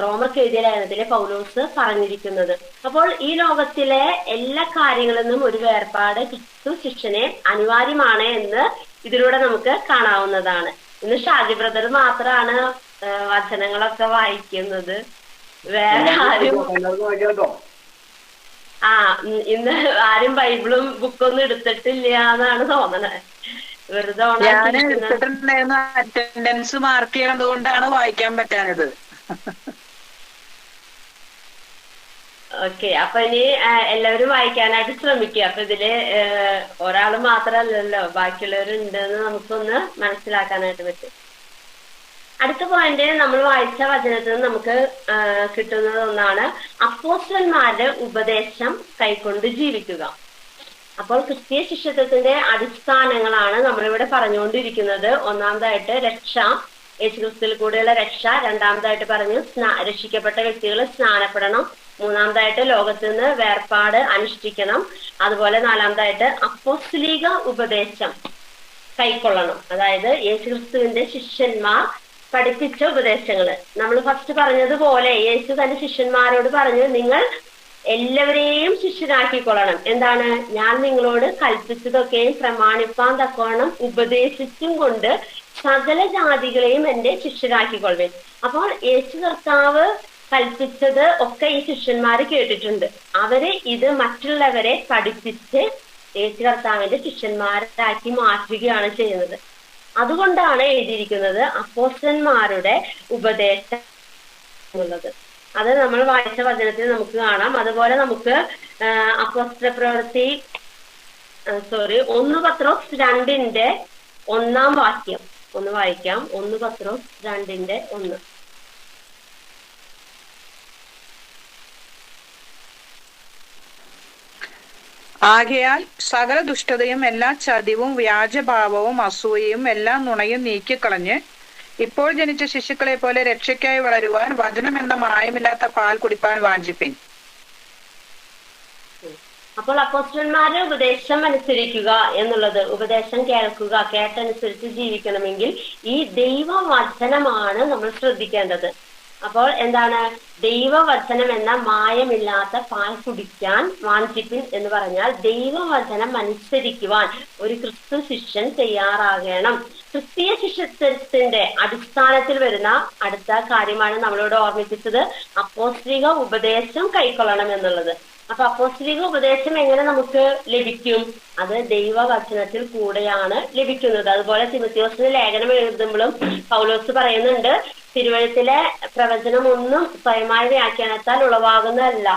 റോമർക്ക് എഴുതിയ ലേഖനത്തിലെ പൗലോസ് പറഞ്ഞിരിക്കുന്നത്. അപ്പോൾ ഈ ലോകത്തിലെ എല്ലാ കാര്യങ്ങളിൽ നിന്നും ഒരു വേർപാട് ക്രിസ്തു ശിഷ്യനെ അനിവാര്യമാണ് എന്ന് ഇതിലൂടെ നമുക്ക് കാണാവുന്നതാണ്. ഇന്ന് ഷാജി ബ്രദർ മാത്രമാണ് വചനങ്ങളൊക്കെ വായിക്കുന്നത്. വേറെ ആരും ഇന്ന് ആരും ബൈബിളും ബുക്കൊന്നും എടുത്തിട്ടില്ല എന്നാണ് തോന്നണത്. വെറുതെ അറ്റൻഡൻസ് മാർക്ക് ചെയ്യണത് കൊണ്ടാണ് വായിക്കാൻ പറ്റാനത്. ഓക്കെ, അപ്പൊ ഇനി എല്ലാവരും വായിക്കാനായിട്ട് ശ്രമിക്കുക. അപ്പൊ ഇതില് ഒരാൾ മാത്രല്ലല്ലോ, ബാക്കിയുള്ളവരുണ്ടെന്ന് നമുക്കൊന്ന് മനസ്സിലാക്കാനായിട്ട് പറ്റും. അടുത്ത പോയിന്റ് നമ്മൾ വായിച്ച വചനത്തിൽ നിന്ന് നമുക്ക് കിട്ടുന്നത് ഒന്നാണ് അപ്പോസ്തലന്മാരുടെ ഉപദേശം കൈക്കൊണ്ട് ജീവിക്കുക. അപ്പോൾ ക്രിസ്തീയ ശിഷ്യത്വത്തിന്റെ അടിസ്ഥാനങ്ങളാണ് നമ്മളിവിടെ പറഞ്ഞുകൊണ്ടിരിക്കുന്നത്. ഒന്നാമതായിട്ട് രക്ഷ, യേശുക്രിസ്തുവിൽ കൂടെയുള്ള രക്ഷ. രണ്ടാമതായിട്ട് പറഞ്ഞു രക്ഷിക്കപ്പെട്ട വ്യക്തികൾ സ്നാനപ്പെടണം. മൂന്നാമതായിട്ട് ലോകത്ത് നിന്ന് വേർപാട് അനുഷ്ഠിക്കണം. അതുപോലെ നാലാമതായിട്ട് അപ്പോസ്തലിക ഉപദേശം കൈക്കൊള്ളണം. അതായത് യേശുക്രിസ്തുവിന്റെ ശിഷ്യന്മാർ പഠിപ്പിച്ച ഉപദേശങ്ങള്. നമ്മൾ ഫസ്റ്റ് പറഞ്ഞതുപോലെ യേശു തന്റെ ശിഷ്യന്മാരോട് പറഞ്ഞു, നിങ്ങൾ എല്ലാവരെയും ശിഷ്യരാക്കിക്കൊള്ളണം. എന്താണ്? ഞാൻ നിങ്ങളോട് കൽപ്പിച്ചതൊക്കെയും പ്രമാണിപ്പാൻ തക്കവണ്ണം ഉപദേശിച്ചും കൊണ്ട് സകല ജാതികളെയും എന്റെ ശിഷ്യരാക്കിക്കൊള്ളുവേൻ. അപ്പോൾ യേശു കർത്താവ് കൽപ്പിച്ചത് ഒക്കെ ഈ ശിഷ്യന്മാര് കേട്ടിട്ടുണ്ട്. അവര് ഇത് മറ്റുള്ളവരെ പഠിപ്പിച്ച് യേശു കർത്താവിന്റെ ശിഷ്യന്മാരാക്കി മാറ്റുകയാണ് ചെയ്യുന്നത്. അതുകൊണ്ടാണ് എഴുതിയിരിക്കുന്നത് അപ്പോസ്തലന്മാരുടെ ഉപദേശം എന്നുള്ളത്. അത് നമ്മൾ വായിച്ച വചനത്തിൽ നമുക്ക് കാണാം. അതുപോലെ നമുക്ക് അപ്പോസ്തലപ്രവൃത്തി 1 പത്രോസ് 2-ന്റെ 1-ാം വാക്യം ഒന്ന് വായിക്കാം. 1 പത്രോസ് 2-ന്റെ 1. ആകയാൽ സകല ദുഷ്ടതയും എല്ലാ ചതിവും വ്യാജഭാവവും അസൂയയും എല്ലാ നുണയും നീക്കിക്കളഞ്ഞ് ഇപ്പോൾ ജനിച്ച ശിശുക്കളെ പോലെ രക്ഷയ്ക്കായി വളരുവാൻ വചനം എന്ന മായമില്ലാത്ത പാൽ കുടിപ്പാൻ വാഞ്ചിപ്പിൻ. അപ്പോൾ അപ്പോസ്തലന്മാരുടെ ഉപദേശം അനുസരിക്കുക എന്നുള്ളത്, ഉപദേശം കേൾക്കുക, കേട്ടനുസരിച്ച് ജീവിക്കണമെങ്കിൽ ഈ ദൈവവചനമാണ് നമ്മൾ ശ്രദ്ധിക്കേണ്ടത്. അപ്പോൾ എന്താണ്? ദൈവവചനം എന്ന മായമില്ലാത്ത പാൽ കുടിക്കാൻ വാഞ്ചിപ്പിൻ എന്ന് പറഞ്ഞാൽ ദൈവവചനം അനുസരിക്കുവാൻ ഒരു ക്രിസ്തു ശിഷ്യൻ തയ്യാറാകണം. ക്രിസ്തീയ ശിഷ്യത്വത്തിന്റെ അടിസ്ഥാനത്തിൽ വരുന്ന അടുത്ത കാര്യമാണ് നമ്മളോട് ഓർമ്മിപ്പിച്ചത് അപ്പോസ്തലിക ഉപദേശം കൈക്കൊള്ളണം എന്നുള്ളത്. അപ്പൊ അപ്പോസ്തലിക ഉപദേശം എങ്ങനെ നമുക്ക് ലഭിക്കും? അത് ദൈവവചനത്തിൽ കൂടെയാണ് ലഭിക്കുന്നത്. അതുപോലെ തിമോഥെയോസിന് ലേഖനം എഴുതുമ്പോഴും പൗലോസ് പറയുന്നുണ്ട്, തിരുവഴുത്തിലെ പ്രവചനം ഒന്നും സ്വയമായ വ്യാഖ്യാനത്താൽ ഉളവാകുന്നതല്ല.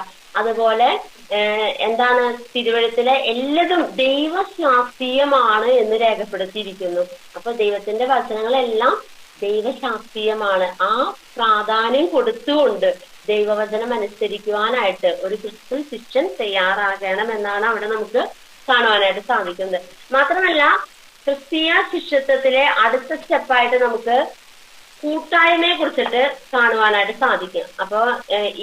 അതുപോലെ എന്താണ്? തിരുവഴുത്തിലെ എല്ലാതും ദൈവശാസ്ത്രീയമാണ് എന്ന് രേഖപ്പെടുത്തിയിരിക്കുന്നു. അപ്പൊ ദൈവത്തിന്റെ വചനങ്ങളെല്ലാം ദൈവശാസ്ത്രീയമാണ്. ആ പ്രാധാന്യം കൊടുത്തുകൊണ്ട് ദൈവവചനം അനുസരിക്കുവാനായിട്ട് ഒരു ക്രിസ്ത്യൻ ശിഷ്യൻ തയ്യാറാകണം എന്നാണ് അവിടെ നമുക്ക് കാണുവാനായിട്ട് സാധിക്കുന്നത്. മാത്രമല്ല ക്രിസ്തീയ ശിഷ്യത്വത്തിലെ അടുത്ത സ്റ്റെപ്പായിട്ട് നമുക്ക് കൂട്ടായ്മയെ കുറിച്ചിട്ട് കാണുവാനായിട്ട് സാധിക്കും. അപ്പൊ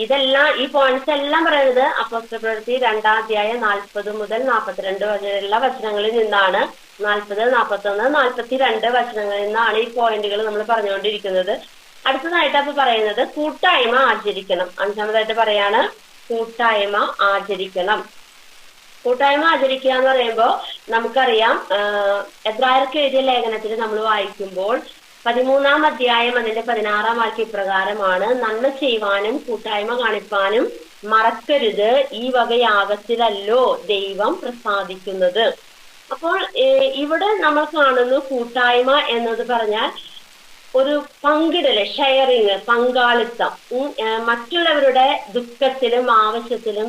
ഇതെല്ലാം ഈ പോയിന്റ്സ് എല്ലാം പറയുന്നത് അപ്പോസ്തലപ്രവൃത്തി 2-ാം അധ്യായം 40 മുതൽ 42 വരെയുള്ള വചനങ്ങളിൽ നിന്നാണ്. 40, 41, 42 വചനങ്ങളിൽ നിന്നാണ് ഈ പോയിന്റുകൾ നമ്മൾ പറഞ്ഞുകൊണ്ടിരിക്കുന്നത്. അടുത്തതായിട്ട് അപ്പൊ പറയുന്നത് കൂട്ടായ്മ ആചരിക്കണം. 5-ാമതായിട്ട് പറയാണ് കൂട്ടായ്മ ആചരിക്കണം. കൂട്ടായ്മ ആചരിക്കുക എന്ന് പറയുമ്പോൾ നമുക്കറിയാം, എബ്രായർക്ക് എഴുതിയ ലേഖനത്തിൽ നമ്മൾ വായിക്കുമ്പോൾ 13-ാം അധ്യായം അതിന്റെ 16-ാം വാക്യം ഇപ്രകാരമാണ്: നന്മ ചെയ്യുവാനും കൂട്ടായ്മ കാണിപ്പാനും മറക്കരുത്, ഈ വക യാഗത്തിലല്ലോ ദൈവം പ്രസാദിക്കുന്നത്. അപ്പോൾ ഇവിടെ നമ്മൾ കാണുന്നു കൂട്ടായ്മ എന്നത് പറഞ്ഞാൽ ഒരു പങ്കിടല്, ഷെയറിങ്, പങ്കാളിത്തം. മറ്റുള്ളവരുടെ ദുഃഖത്തിലും ആവശ്യത്തിലും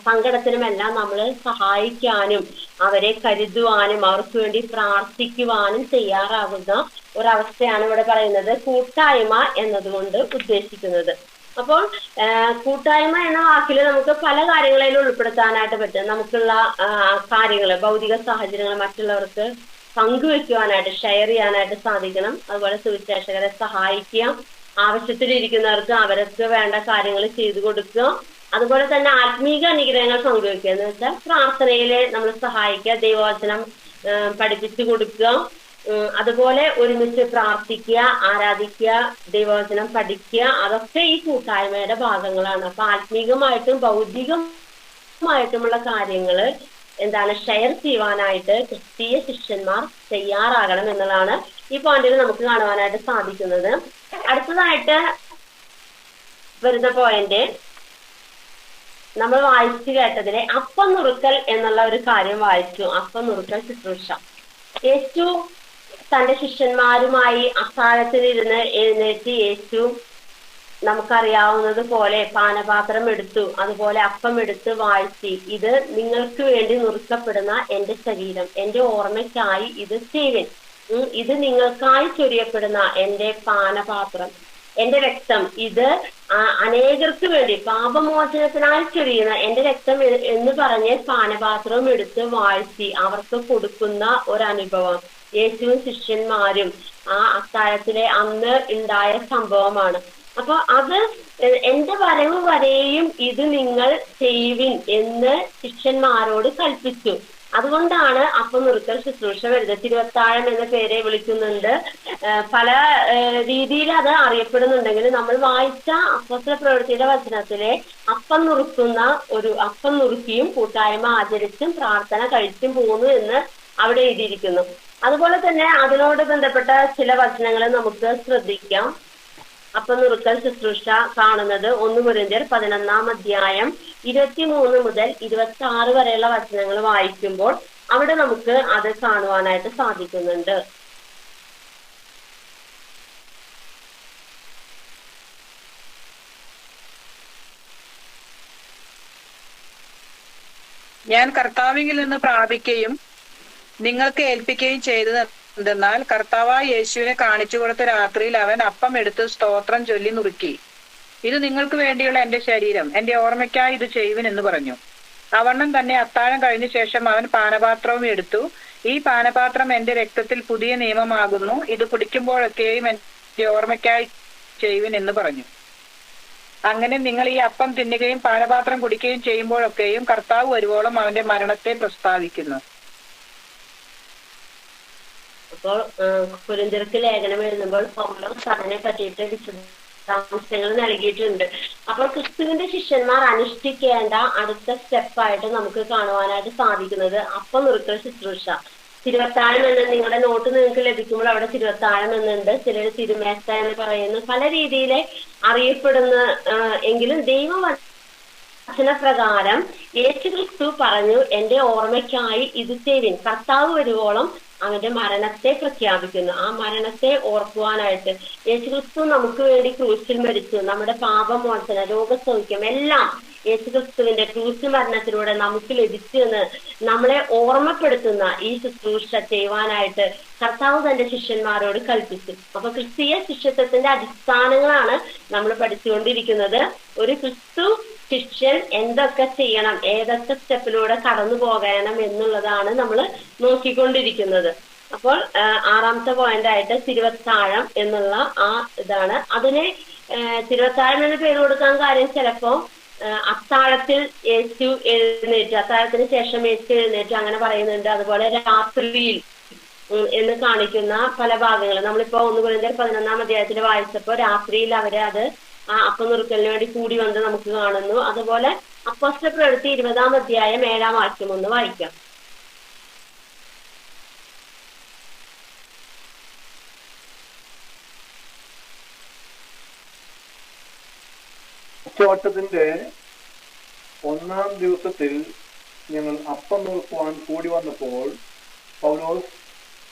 സങ്കടത്തിലുമെല്ലാം നമ്മൾ സഹായിക്കാനും അവരെ കരുതുവാനും അവർക്ക് വേണ്ടി പ്രാർത്ഥിക്കുവാനും തയ്യാറാകുന്ന ഒരവസ്ഥയാണ് ഇവിടെ പറയുന്നത് കൂട്ടായ്മ എന്നതുകൊണ്ട് ഉദ്ദേശിക്കുന്നത്. അപ്പോൾ കൂട്ടായ്മ എന്ന വാക്കിൽ നമുക്ക് പല കാര്യങ്ങളെയും ഉൾപ്പെടുത്താനായിട്ട് പറ്റും. നമുക്കുള്ള കാര്യങ്ങൾ, ഭൗതിക സാഹചര്യങ്ങൾ മറ്റുള്ളവർക്ക് പങ്കുവെക്കുവാനായിട്ട്, ഷെയർ ചെയ്യാനായിട്ട് സാധിക്കണം. അതുപോലെ സുവിശേഷകരെ സഹായിക്കുക, ആവശ്യത്തിലിരിക്കുന്നവർക്ക് അവർക്ക് വേണ്ട കാര്യങ്ങൾ ചെയ്തു കൊടുക്കുക. അതുപോലെ തന്നെ ആത്മീക അനുഗ്രഹങ്ങൾ പങ്കുവെക്കുക എന്ന് വെച്ചാൽ പ്രാർത്ഥനയില് നമ്മൾ സഹായിക്കുക, ദൈവവചനം പഠിപ്പിച്ചു കൊടുക്കുക, അതുപോലെ ഒരുമിച്ച് പ്രാർത്ഥിക്കുക, ആരാധിക്കുക, ദൈവവചനം പഠിക്കുക. അതൊക്കെ ഈ കൂട്ടായ്മയുടെ ഭാഗങ്ങളാണ്. അപ്പൊ ആത്മീകമായിട്ടും ഭൗതികമായിട്ടുമുള്ള കാര്യങ്ങള് എന്താണ് ഷെയർ ചെയ്യുവാനായിട്ട് ക്രിസ്തീയ ശിഷ്യന്മാർ തയ്യാറാകണം എന്നുള്ളതാണ് ഈ പോയിന്റിൽ നമുക്ക് കാണുവാനായിട്ട് സാധിക്കുന്നത്. അടുത്തതായിട്ട് വരുന്ന പോയിന്റ് നമ്മൾ വായിച്ചു കേട്ടതിലെ അപ്പം നുറുക്കൽ എന്നുള്ള ഒരു കാര്യം വായിച്ചു. അപ്പം നുറുക്കൽ ശുശ്രൂഷ. യേശു തന്റെ ശിഷ്യന്മാരുമായി അത്താഴത്തിലിരുന്ന് എഴുന്നേറ്റ് യേശു നമുക്കറിയാവുന്നത് പോലെ പാനപാത്രം എടുത്തു, അതുപോലെ അപ്പം എടുത്ത് വാഴ്ത്തി, ഇത് നിങ്ങൾക്ക് വേണ്ടി നുറുക്കപ്പെടുന്ന എന്റെ ശരീരം, എന്റെ ഓർമ്മയ്ക്കായി ഇത് ചെയ്യുവിൻ. ഇത് നിങ്ങൾക്കായി ചൊരിയപ്പെടുന്ന എന്റെ പാനപാത്രം, എന്റെ രക്തം, ഇത് അനേകർക്ക് വേണ്ടി പാപമോചനത്തിനായി ചൊരിയുന്ന എന്റെ രക്തം എന്ന് പറഞ്ഞ് പാനപാത്രവും എടുത്ത് വാഴ്ത്തി അവർക്ക് കൊടുക്കുന്ന ഒരനുഭവം യേശുവും ശിഷ്യന്മാരും ആ അത്താഴത്തിലെ അന്ന് ഉണ്ടായ സംഭവമാണ്. അപ്പൊ അത് എന്റെ വരവ് വരെയും ഇത് നിങ്ങൾ ചെയ്യുവിൻ എന്ന് ശിഷ്യന്മാരോട് കൽപ്പിച്ചു. അതുകൊണ്ടാണ് അപ്പം നുറുക്കൽ ശുശ്രൂഷ വരുന്നത്. തിരുവത്താഴം എന്ന പേരെ വിളിക്കുന്നുണ്ട്, പല രീതിയിൽ അത് അറിയപ്പെടുന്നുണ്ടെങ്കിലും നമ്മൾ വായിച്ച അപ്പോസ്തലപ്രവൃത്തിയുടെ വചനത്തിലെ അപ്പം നുറുക്കിയും കൂട്ടായ്മ ആചരിച്ചും പ്രാർത്ഥന കഴിച്ചും പോകുന്നു എന്ന് അവിടെ എഴുതിയിരിക്കുന്നു. അതുപോലെ തന്നെ അതിനോട് ബന്ധപ്പെട്ട ചില വചനങ്ങൾ നമുക്ക് ശ്രദ്ധിക്കാം. അപ്പം നുറുക്കൽ ശുശ്രൂഷ കാണുന്നത് 1 കൊരിന്ത്യർ 11-ാം അധ്യായം 23 മുതൽ 26 വരെയുള്ള വചനങ്ങൾ വായിക്കുമ്പോൾ അവിടെ നമുക്ക് അത് കാണുവാനായിട്ട് സാധിക്കുന്നുണ്ട്. ഞാൻ കർത്താവിൽ നിന്ന് പ്രാപിക്കുകയും നിങ്ങൾക്ക് ഏൽപ്പിക്കുകയും ചെയ്തത് എന്തെന്നാൽ കർത്താവായ യേശുവിനെ കാണിച്ചു കൊടുത്ത രാത്രിയിൽ അവൻ അപ്പം എടുത്ത് സ്തോത്രം ചൊല്ലി നുറുക്കി, ഇത് നിങ്ങൾക്ക് വേണ്ടിയുള്ള എന്റെ ശരീരം, എന്റെ ഓർമ്മയ്ക്കായി ഇത് ചെയ്യുവിൻ എന്ന് പറഞ്ഞു. അവണ്ണം തന്നെ അത്താഴം കഴിഞ്ഞ ശേഷം അവൻ പാനപാത്രവും എടുത്തു, ഈ പാനപാത്രം എന്റെ രക്തത്തിൽ പുതിയ നിയമമാകുന്നു, ഇത് കുടിക്കുമ്പോഴൊക്കെയും എന്റെ ഓർമ്മയ്ക്കായി ചെയ്യുവിൻ എന്ന് പറഞ്ഞു. അങ്ങനെ നിങ്ങൾ ഈ അപ്പം തിന്നുകയും പാനപാത്രം കുടിക്കുകയും ചെയ്യുമ്പോഴൊക്കെയും കർത്താവ് വരുവോളം അവന്റെ മരണത്തെ പ്രസ്താവിക്കുന്നു. അപ്പോൾ കൊരിന്ത്യർക്ക് ലേഖനം എഴുതുമ്പോൾ പൗലോസ് അതിനെ പറ്റിയിട്ട് വിശദാംശങ്ങൾ നൽകിയിട്ടുണ്ട്. അപ്പോൾ ക്രിസ്തുവിന്റെ ശിഷ്യന്മാർ അനുഷ്ഠിക്കേണ്ട അടുത്ത സ്റ്റെപ്പായിട്ട് നമുക്ക് കാണുവാനായിട്ട് സാധിക്കുന്നത് അപ്പം നുറുക്കൽ ശുശ്രൂഷ. തിരുവത്താഴം എന്ന് നിങ്ങളുടെ നോട്ട് നിങ്ങൾക്ക് ലഭിക്കുമ്പോൾ അവിടെ തിരുവത്താഴം എന്നുണ്ട്, ചിലർ തിരുമേശ എന്ന് പറയുന്നു, പല രീതിയിൽ അറിയപ്പെടുന്ന എങ്കിലും ദൈവവചനപ്രകാരം യേശുക്രിസ്തു പറഞ്ഞു എന്റെ ഓർമ്മയ്ക്കായി ഇത് ചെയ്യുവിൻ. കർത്താവ് വരുവോളം അവന്റെ മരണത്തെ പ്രഖ്യാപിക്കുന്നു. ആ മരണത്തെ ഓർക്കുവാനായിട്ട് യേശുക്രിസ്തു നമുക്ക് വേണ്ടി ക്രൂശിൽ മരിച്ചു, നമ്മുടെ പാപമോചന, രോഗസൗഖ്യം എല്ലാം യേശുക്രിസ്തുവിന്റെ ക്രൂശ് മരണത്തിലൂടെ നമുക്ക് ലഭിച്ചു എന്ന് നമ്മളെ ഓർമ്മപ്പെടുത്തുന്ന ഈ ശുശ്രൂഷ ചെയ്യുവാനായിട്ട് കർത്താവ് തന്റെ ശിഷ്യന്മാരോട് കൽപ്പിച്ചു. അപ്പൊ ക്രിസ്തീയ ശിഷ്യത്വത്തിന്റെ അടിസ്ഥാനങ്ങളാണ് നമ്മൾ പഠിച്ചുകൊണ്ടിരിക്കുന്നത്. ഒരു ക്രിസ്തു ശിഷ്യൻ എന്തൊക്കെ ചെയ്യണം, ഏതൊക്കെ സ്റ്റെപ്പിലൂടെ കടന്നു പോകണം എന്നുള്ളതാണ് നമ്മൾ നോക്കിക്കൊണ്ടിരിക്കുന്നത്. അപ്പോൾ 6ാമത്തെ പോയിന്റ് ആയിട്ട് തിരുവത്താഴം എന്നുള്ള ആ ഇതാണ്. അതിന് തിരുവത്താഴം എന്ന് പേര് കൊടുക്കാൻ കാര്യം ചിലപ്പോ അത്താഴത്തിൽ യേശു എഴുന്നേറ്റ്, അത്താഴത്തിന് ശേഷം യേശു എഴുന്നേറ്റ് അങ്ങനെ പറയുന്നുണ്ട്. അതുപോലെ രാത്രിയിൽ എന്ന് കാണിക്കുന്ന പല ഭാഗങ്ങളും നമ്മളിപ്പോ 1 കൊരിന്ത്യർ 11-ാം അധ്യായത്തിൽ വായിച്ചപ്പോ രാത്രിയിൽ അവരെ അത് അപ്പം നുറുക്കലിന് വേണ്ടി കൂടി വന്ന് നമുക്ക് കാണുന്നു. അതുപോലെ അപ്പോസ്തല പ്രവൃത്തി 20-ാം അധ്യായം 7-ാം വാക്യം ഒന്ന് വായിക്കാം. ഉച്ചവട്ടത്തിന്റെ 1-ാം ദിവസത്തിൽ ഞങ്ങൾ അപ്പം നുറുക്കുവാൻ കൂടി വന്നപ്പോൾ പൗലോസ്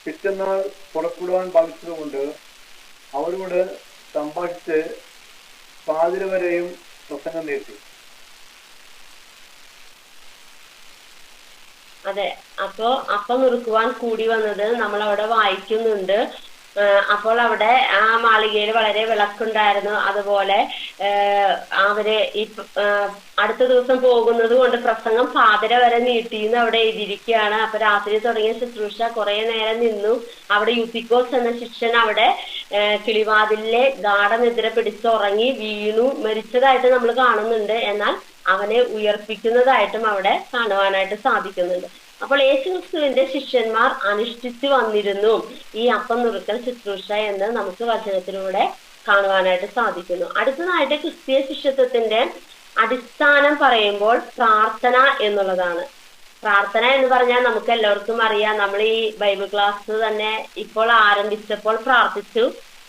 പിറ്റന്നാൾ പുറപ്പെടുവാൻ ഭാവിച്ചതുകൊണ്ട് അവരോട് സംഭാഷിച്ച് പാതിര വരെയും പ്രസംഗം നീട്ടി. അതെ, അപ്പോ അപ്പം നുറുക്കുവാൻ കൂടി വന്നത് നമ്മൾ അവിടെ വായിക്കുന്നുണ്ട്. അപ്പോൾ അവിടെ ആ മാളികയിൽ വളരെ വിളക്കുണ്ടായിരുന്നു. അതുപോലെ അവര് ഈ അടുത്ത ദിവസം പോകുന്നത് കൊണ്ട് പ്രസംഗം പാതിര വരെ നീട്ടിന്ന് അവിടെ എഴുതിയിരിക്കുകയാണ്. അപ്പൊ രാത്രി തുടങ്ങിയ ശുശ്രൂഷ കുറെ നേരം നിന്നു. അവിടെ യൂത്തിക്കോസ് എന്ന ശിഷ്യൻ അവിടെ കിളിവാതിലെ ഗാഠനിദ്ര പിടിച്ചുറങ്ങി വീണു മരിച്ചതായിട്ട് നമ്മൾ കാണുന്നുണ്ട്. എന്നാൽ അവനെ ഉയർപ്പിക്കുന്നതായിട്ടും അവിടെ കാണുവാനായിട്ട് സാധിക്കുന്നുണ്ട്. അപ്പോൾ യേശുക്രിസ്തുവിന്റെ ശിഷ്യന്മാർ അനുഷ്ഠിച്ചു വന്നിരുന്നു ഈ അപ്പം നുറുക്കൽ ശുശ്രൂഷ എന്ന് നമുക്ക് വചനത്തിലൂടെ കാണുവാനായിട്ട് സാധിക്കുന്നു. അടുത്തതായിട്ട് ക്രിസ്തീയ ശിഷ്യത്വത്തിന്റെ അടിസ്ഥാനം പറയുമ്പോൾ പ്രാർത്ഥന എന്നുള്ളതാണ്. പ്രാർത്ഥന എന്ന് പറഞ്ഞാൽ നമുക്ക് എല്ലാവർക്കും അറിയാം. നമ്മൾ ഈ ബൈബിൾ ക്ലാസ് തന്നെ ഇപ്പോൾ ആരംഭിച്ചപ്പോൾ പ്രാർത്ഥിച്ചു.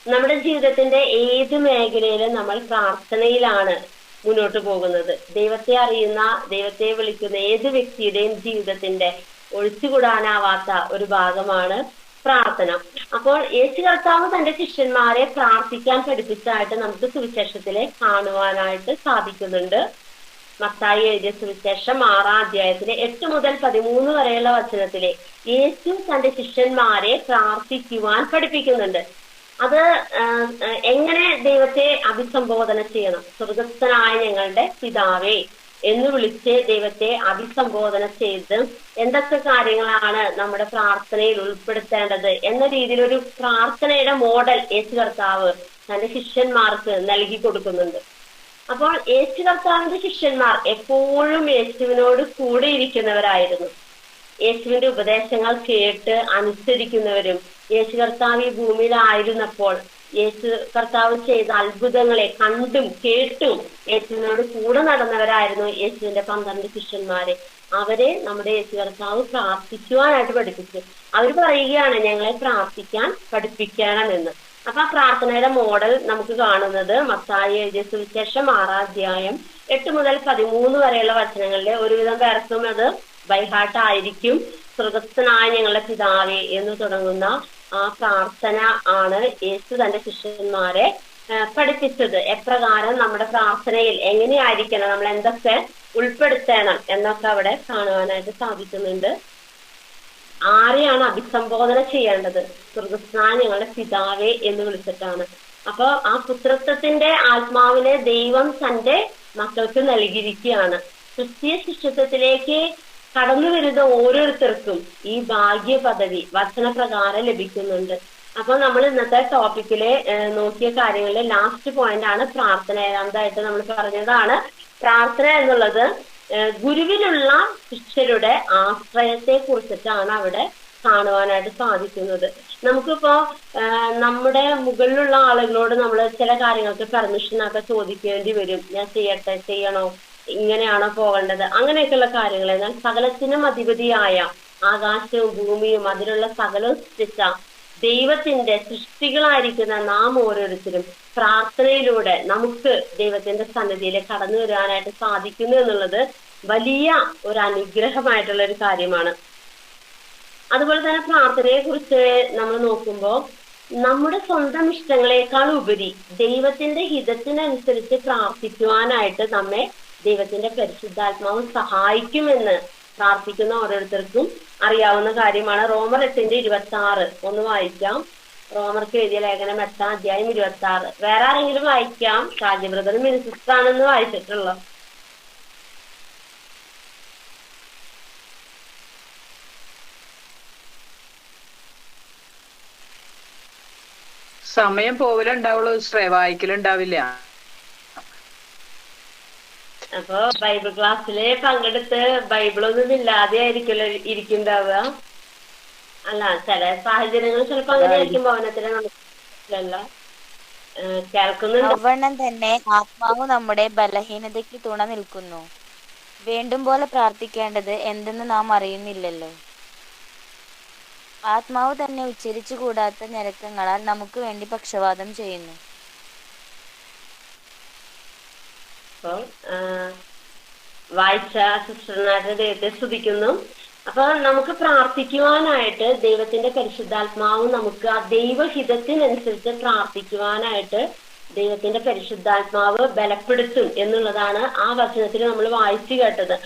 നമ്മുടെ ജീവിതത്തിന്റെ ഏത് മേഖലയിലും നമ്മൾ പ്രാർത്ഥനയിലാണ് മുന്നോട്ട് പോകുന്നത്. ദൈവത്തെ അറിയുന്ന, ദൈവത്തെ വിളിക്കുന്ന ഏത് വ്യക്തിയുടെയും ജീവിതത്തിന്റെ ഒഴിച്ചുകൂടാനാവാത്ത ഒരു ഭാഗമാണ് പ്രാർത്ഥന. അപ്പോൾ യേശു കർത്താവ് തന്റെ ശിഷ്യന്മാരെ പ്രാർത്ഥിക്കാൻ പഠിപ്പിച്ചതായിട്ട് നമുക്ക് സുവിശേഷത്തിലെ കാണുവാനായിട്ട് സാധിക്കുന്നുണ്ട്. മത്തായി എഴുതിയ സുവിശേഷം 6-ാം അധ്യായത്തിലെ 8 മുതൽ 13 വരെയുള്ള വചനത്തിലെ യേശു തന്റെ ശിഷ്യന്മാരെ പ്രാർത്ഥിക്കുവാൻ പഠിപ്പിക്കുന്നുണ്ട്. അത് എങ്ങനെ ദൈവത്തെ അഭിസംബോധന ചെയ്യണം. സ്വർഗസ്ഥനായ ഞങ്ങളുടെ പിതാവേ എന്ന് വിളിച്ച് ദൈവത്തെ അഭിസംബോധന ചെയ്ത് എന്തൊക്കെ കാര്യങ്ങളാണ് നമ്മുടെ പ്രാർത്ഥനയിൽ ഉൾപ്പെടുത്തേണ്ടത് എന്ന രീതിയിൽ ഒരു പ്രാർത്ഥനയുടെ മോഡൽ യേശു കർത്താവ് തന്റെ ശിഷ്യന്മാർക്ക് നൽകി കൊടുക്കുന്നുണ്ട്. അപ്പോൾ യേശു കർത്താവിന്റെ ശിഷ്യന്മാർ എപ്പോഴും യേശുവിനോട് കൂടെ ഇരിക്കുന്നവരായിരുന്നു. യേശുവിന്റെ ഉപദേശങ്ങൾ കേട്ട് അനുസരിക്കുന്നവരും, യേശു കർത്താവ് ഈ ഭൂമിയിലായിരുന്നപ്പോൾ യേശു കർത്താവ് ചെയ്ത അത്ഭുതങ്ങളെ കണ്ടും കേട്ടും യേശുവിനോട് കൂടെ നടന്നവരായിരുന്നു യേശുവിന്റെ 12 ശിഷ്യന്മാരെ. അവരെ നമ്മുടെ യേശു കർത്താവ് പ്രാർത്ഥിക്കുവാനായിട്ട് പഠിപ്പിച്ചു. അവർ പറയുകയാണ് ഞങ്ങളെ പ്രാർത്ഥിക്കാൻ പഠിപ്പിക്കണമെന്ന്. അപ്പൊ ആ പ്രാർത്ഥനയുടെ മോഡൽ നമുക്ക് കാണുന്നത് മത്തായി എഴുതിയ സുവിശേഷം 6-ാം അധ്യായം 8 മുതൽ 13 വരെയുള്ള വചനങ്ങളിലെ ഒരുവിധം പേർക്കും അത് ബൈഹാർട്ട് ആയിരിക്കും. സ്വർഗസ്ഥനായ ഞങ്ങളുടെ പിതാവേ എന്ന് തുടങ്ങുന്ന ആ പ്രാർത്ഥന ആണ് യേശു തന്റെ ശിഷ്യന്മാരെ പഠിപ്പിച്ചത്. എപ്രകാരം നമ്മുടെ പ്രാർത്ഥനയിൽ എങ്ങനെയായിരിക്കണം, നമ്മൾ എന്തൊക്കെ ഉൾപ്പെടുത്തണം എന്നൊക്കെ അവിടെ കാണുവാനായിട്ട് സാധിക്കുന്നുണ്ട്. ആരെയാണ് അഭിസംബോധന ചെയ്യേണ്ടത്? സ്വർഗസ്ഥനായ ഞങ്ങളുടെ പിതാവേ എന്ന് വിളിച്ചിട്ടാണ്. അപ്പൊ ആ പുത്രത്വത്തിന്റെ ആത്മാവിനെ ദൈവം തന്റെ മക്കൾക്ക് നൽകിയിരിക്കുകയാണ്. ക്രിസ്തീയ ശിഷ്യത്വത്തിലേക്ക് കടന്നു വരുന്ന ഓരോരുത്തർക്കും ഈ ഭാഗ്യ പദവി വചനപ്രകാരം ലഭിക്കുന്നുണ്ട്. അപ്പൊ നമ്മൾ ഇന്നത്തെ ടോപ്പിക്കില് നോക്കിയ കാര്യങ്ങളിലെ ലാസ്റ്റ് പോയിന്റ് ആണ് പ്രാർത്ഥന. ഏഴാമതായിട്ട് നമ്മൾ പറഞ്ഞതാണ് പ്രാർത്ഥന എന്നുള്ളത് ഗുരുവിലുള്ള ശിഷ്യരുടെ ആശ്രയത്തെ കുറിച്ചിട്ടാണ് അവിടെ കാണുവാനായിട്ട് സാധിക്കുന്നത്. നമുക്കിപ്പോ നമ്മുടെ മുകളിലുള്ള ആളുകളോട് നമ്മൾ ചില കാര്യങ്ങൾക്ക് പെർമിഷനൊക്കെ ചോദിക്കേണ്ടി വരും. ഞാൻ ചെയ്യണോ, ഇങ്ങനെയാണോ പോകേണ്ടത്, അങ്ങനെയൊക്കെയുള്ള കാര്യങ്ങൾ. എന്നാൽ സകലത്തിനും അധിപതിയായ ആകാശവും ഭൂമിയും അതിലുള്ള സകലവും സൃഷ്ടിച്ച ദൈവത്തിന്റെ സൃഷ്ടികളായിരിക്കുന്ന നാം ഓരോരുത്തരും പ്രാർത്ഥനയിലൂടെ നമുക്ക് ദൈവത്തിന്റെ സന്നിധിയിലേക്ക് കടന്നു വരാനായിട്ട് സാധിക്കുന്നു എന്നുള്ളത് വലിയ ഒരു അനുഗ്രഹമായിട്ടുള്ള ഒരു കാര്യമാണ്. അതുപോലെ തന്നെ പ്രാർത്ഥനയെ കുറിച്ച് നമ്മൾ നോക്കുമ്പോൾ നമ്മുടെ സ്വന്തം ഇഷ്ടങ്ങളെക്കാൾ ഉപരി ദൈവത്തിന്റെ ഹിതത്തിനനുസരിച്ച് പ്രാർത്ഥിക്കുവാനായിട്ട് നമ്മെ ദൈവത്തിന്റെ പരിശുദ്ധാത്മാവ് സഹായിക്കുമെന്ന് പ്രാർത്ഥിക്കുന്ന ഓരോരുത്തർക്കും അറിയാവുന്ന കാര്യമാണ്. റോമർ 8:26 ഒന്ന് വായിക്കാം. റോമർക്ക് എഴുതിയ ലേഖനം 8:26. വേറെ ആരെങ്കിലും വായിക്കാം? ഷാജി ബ്രദർ മിനിസിസ്റ്റർ ആണെന്ന് വായിച്ചിട്ടുള്ളൂ. സമയം പോവലുണ്ടാവുള്ളൂ, വായിക്കലുണ്ടാവില്ല. അപ്പൊ ബൈബിൾ ക്ലാസ്സില് പങ്കെടുത്ത് ബൈബിളൊന്നും ഇല്ലാതെ ആയിരിക്കുമല്ലോ ഇരിക്കുന്നുണ്ടാവുക. അല്ല, ചില സാഹചര്യങ്ങൾ ചിലപ്പോ അങ്ങനെ ആയിരിക്കും. ഭവനത്തില് നമുക്ക് കേൾക്കുന്നുണ്ട്. അവണ്ണം തന്നെ ആത്മാവ് നമ്മുടെ ബലഹീനതയ്ക്ക് തുണ നിൽക്കുന്നു. വേണ്ടും പോലെ പ്രാർത്ഥിക്കേണ്ടത് എന്തെന്ന് നാം അറിയുന്നില്ലല്ലോ. ആത്മാവ് തന്നെ ഉച്ചരിച്ചു കൂടാത്ത ഞരക്കങ്ങളാൽ നമുക്ക് വേണ്ടി പക്ഷവാദം ചെയ്യുന്നു. അപ്പോൾ വായിച്ച സിസ്റ്ററിനായിട്ട് ദൈവത്തെ സ്തുതിക്കുന്നു. അപ്പൊ നമുക്ക് പ്രാർത്ഥിക്കുവാനായിട്ട് ദൈവത്തിന്റെ പരിശുദ്ധാത്മാവ് നമുക്ക് ആ ദൈവഹിതത്തിനനുസരിച്ച് പ്രാർത്ഥിക്കുവാനായിട്ട് ദൈവത്തിന്റെ പരിശുദ്ധാത്മാവ് ബലപ്പെടുത്തും എന്നുള്ളതാണ് ആ വചനത്തിൽ നമ്മൾ വായിച്ചു കേട്ടത്.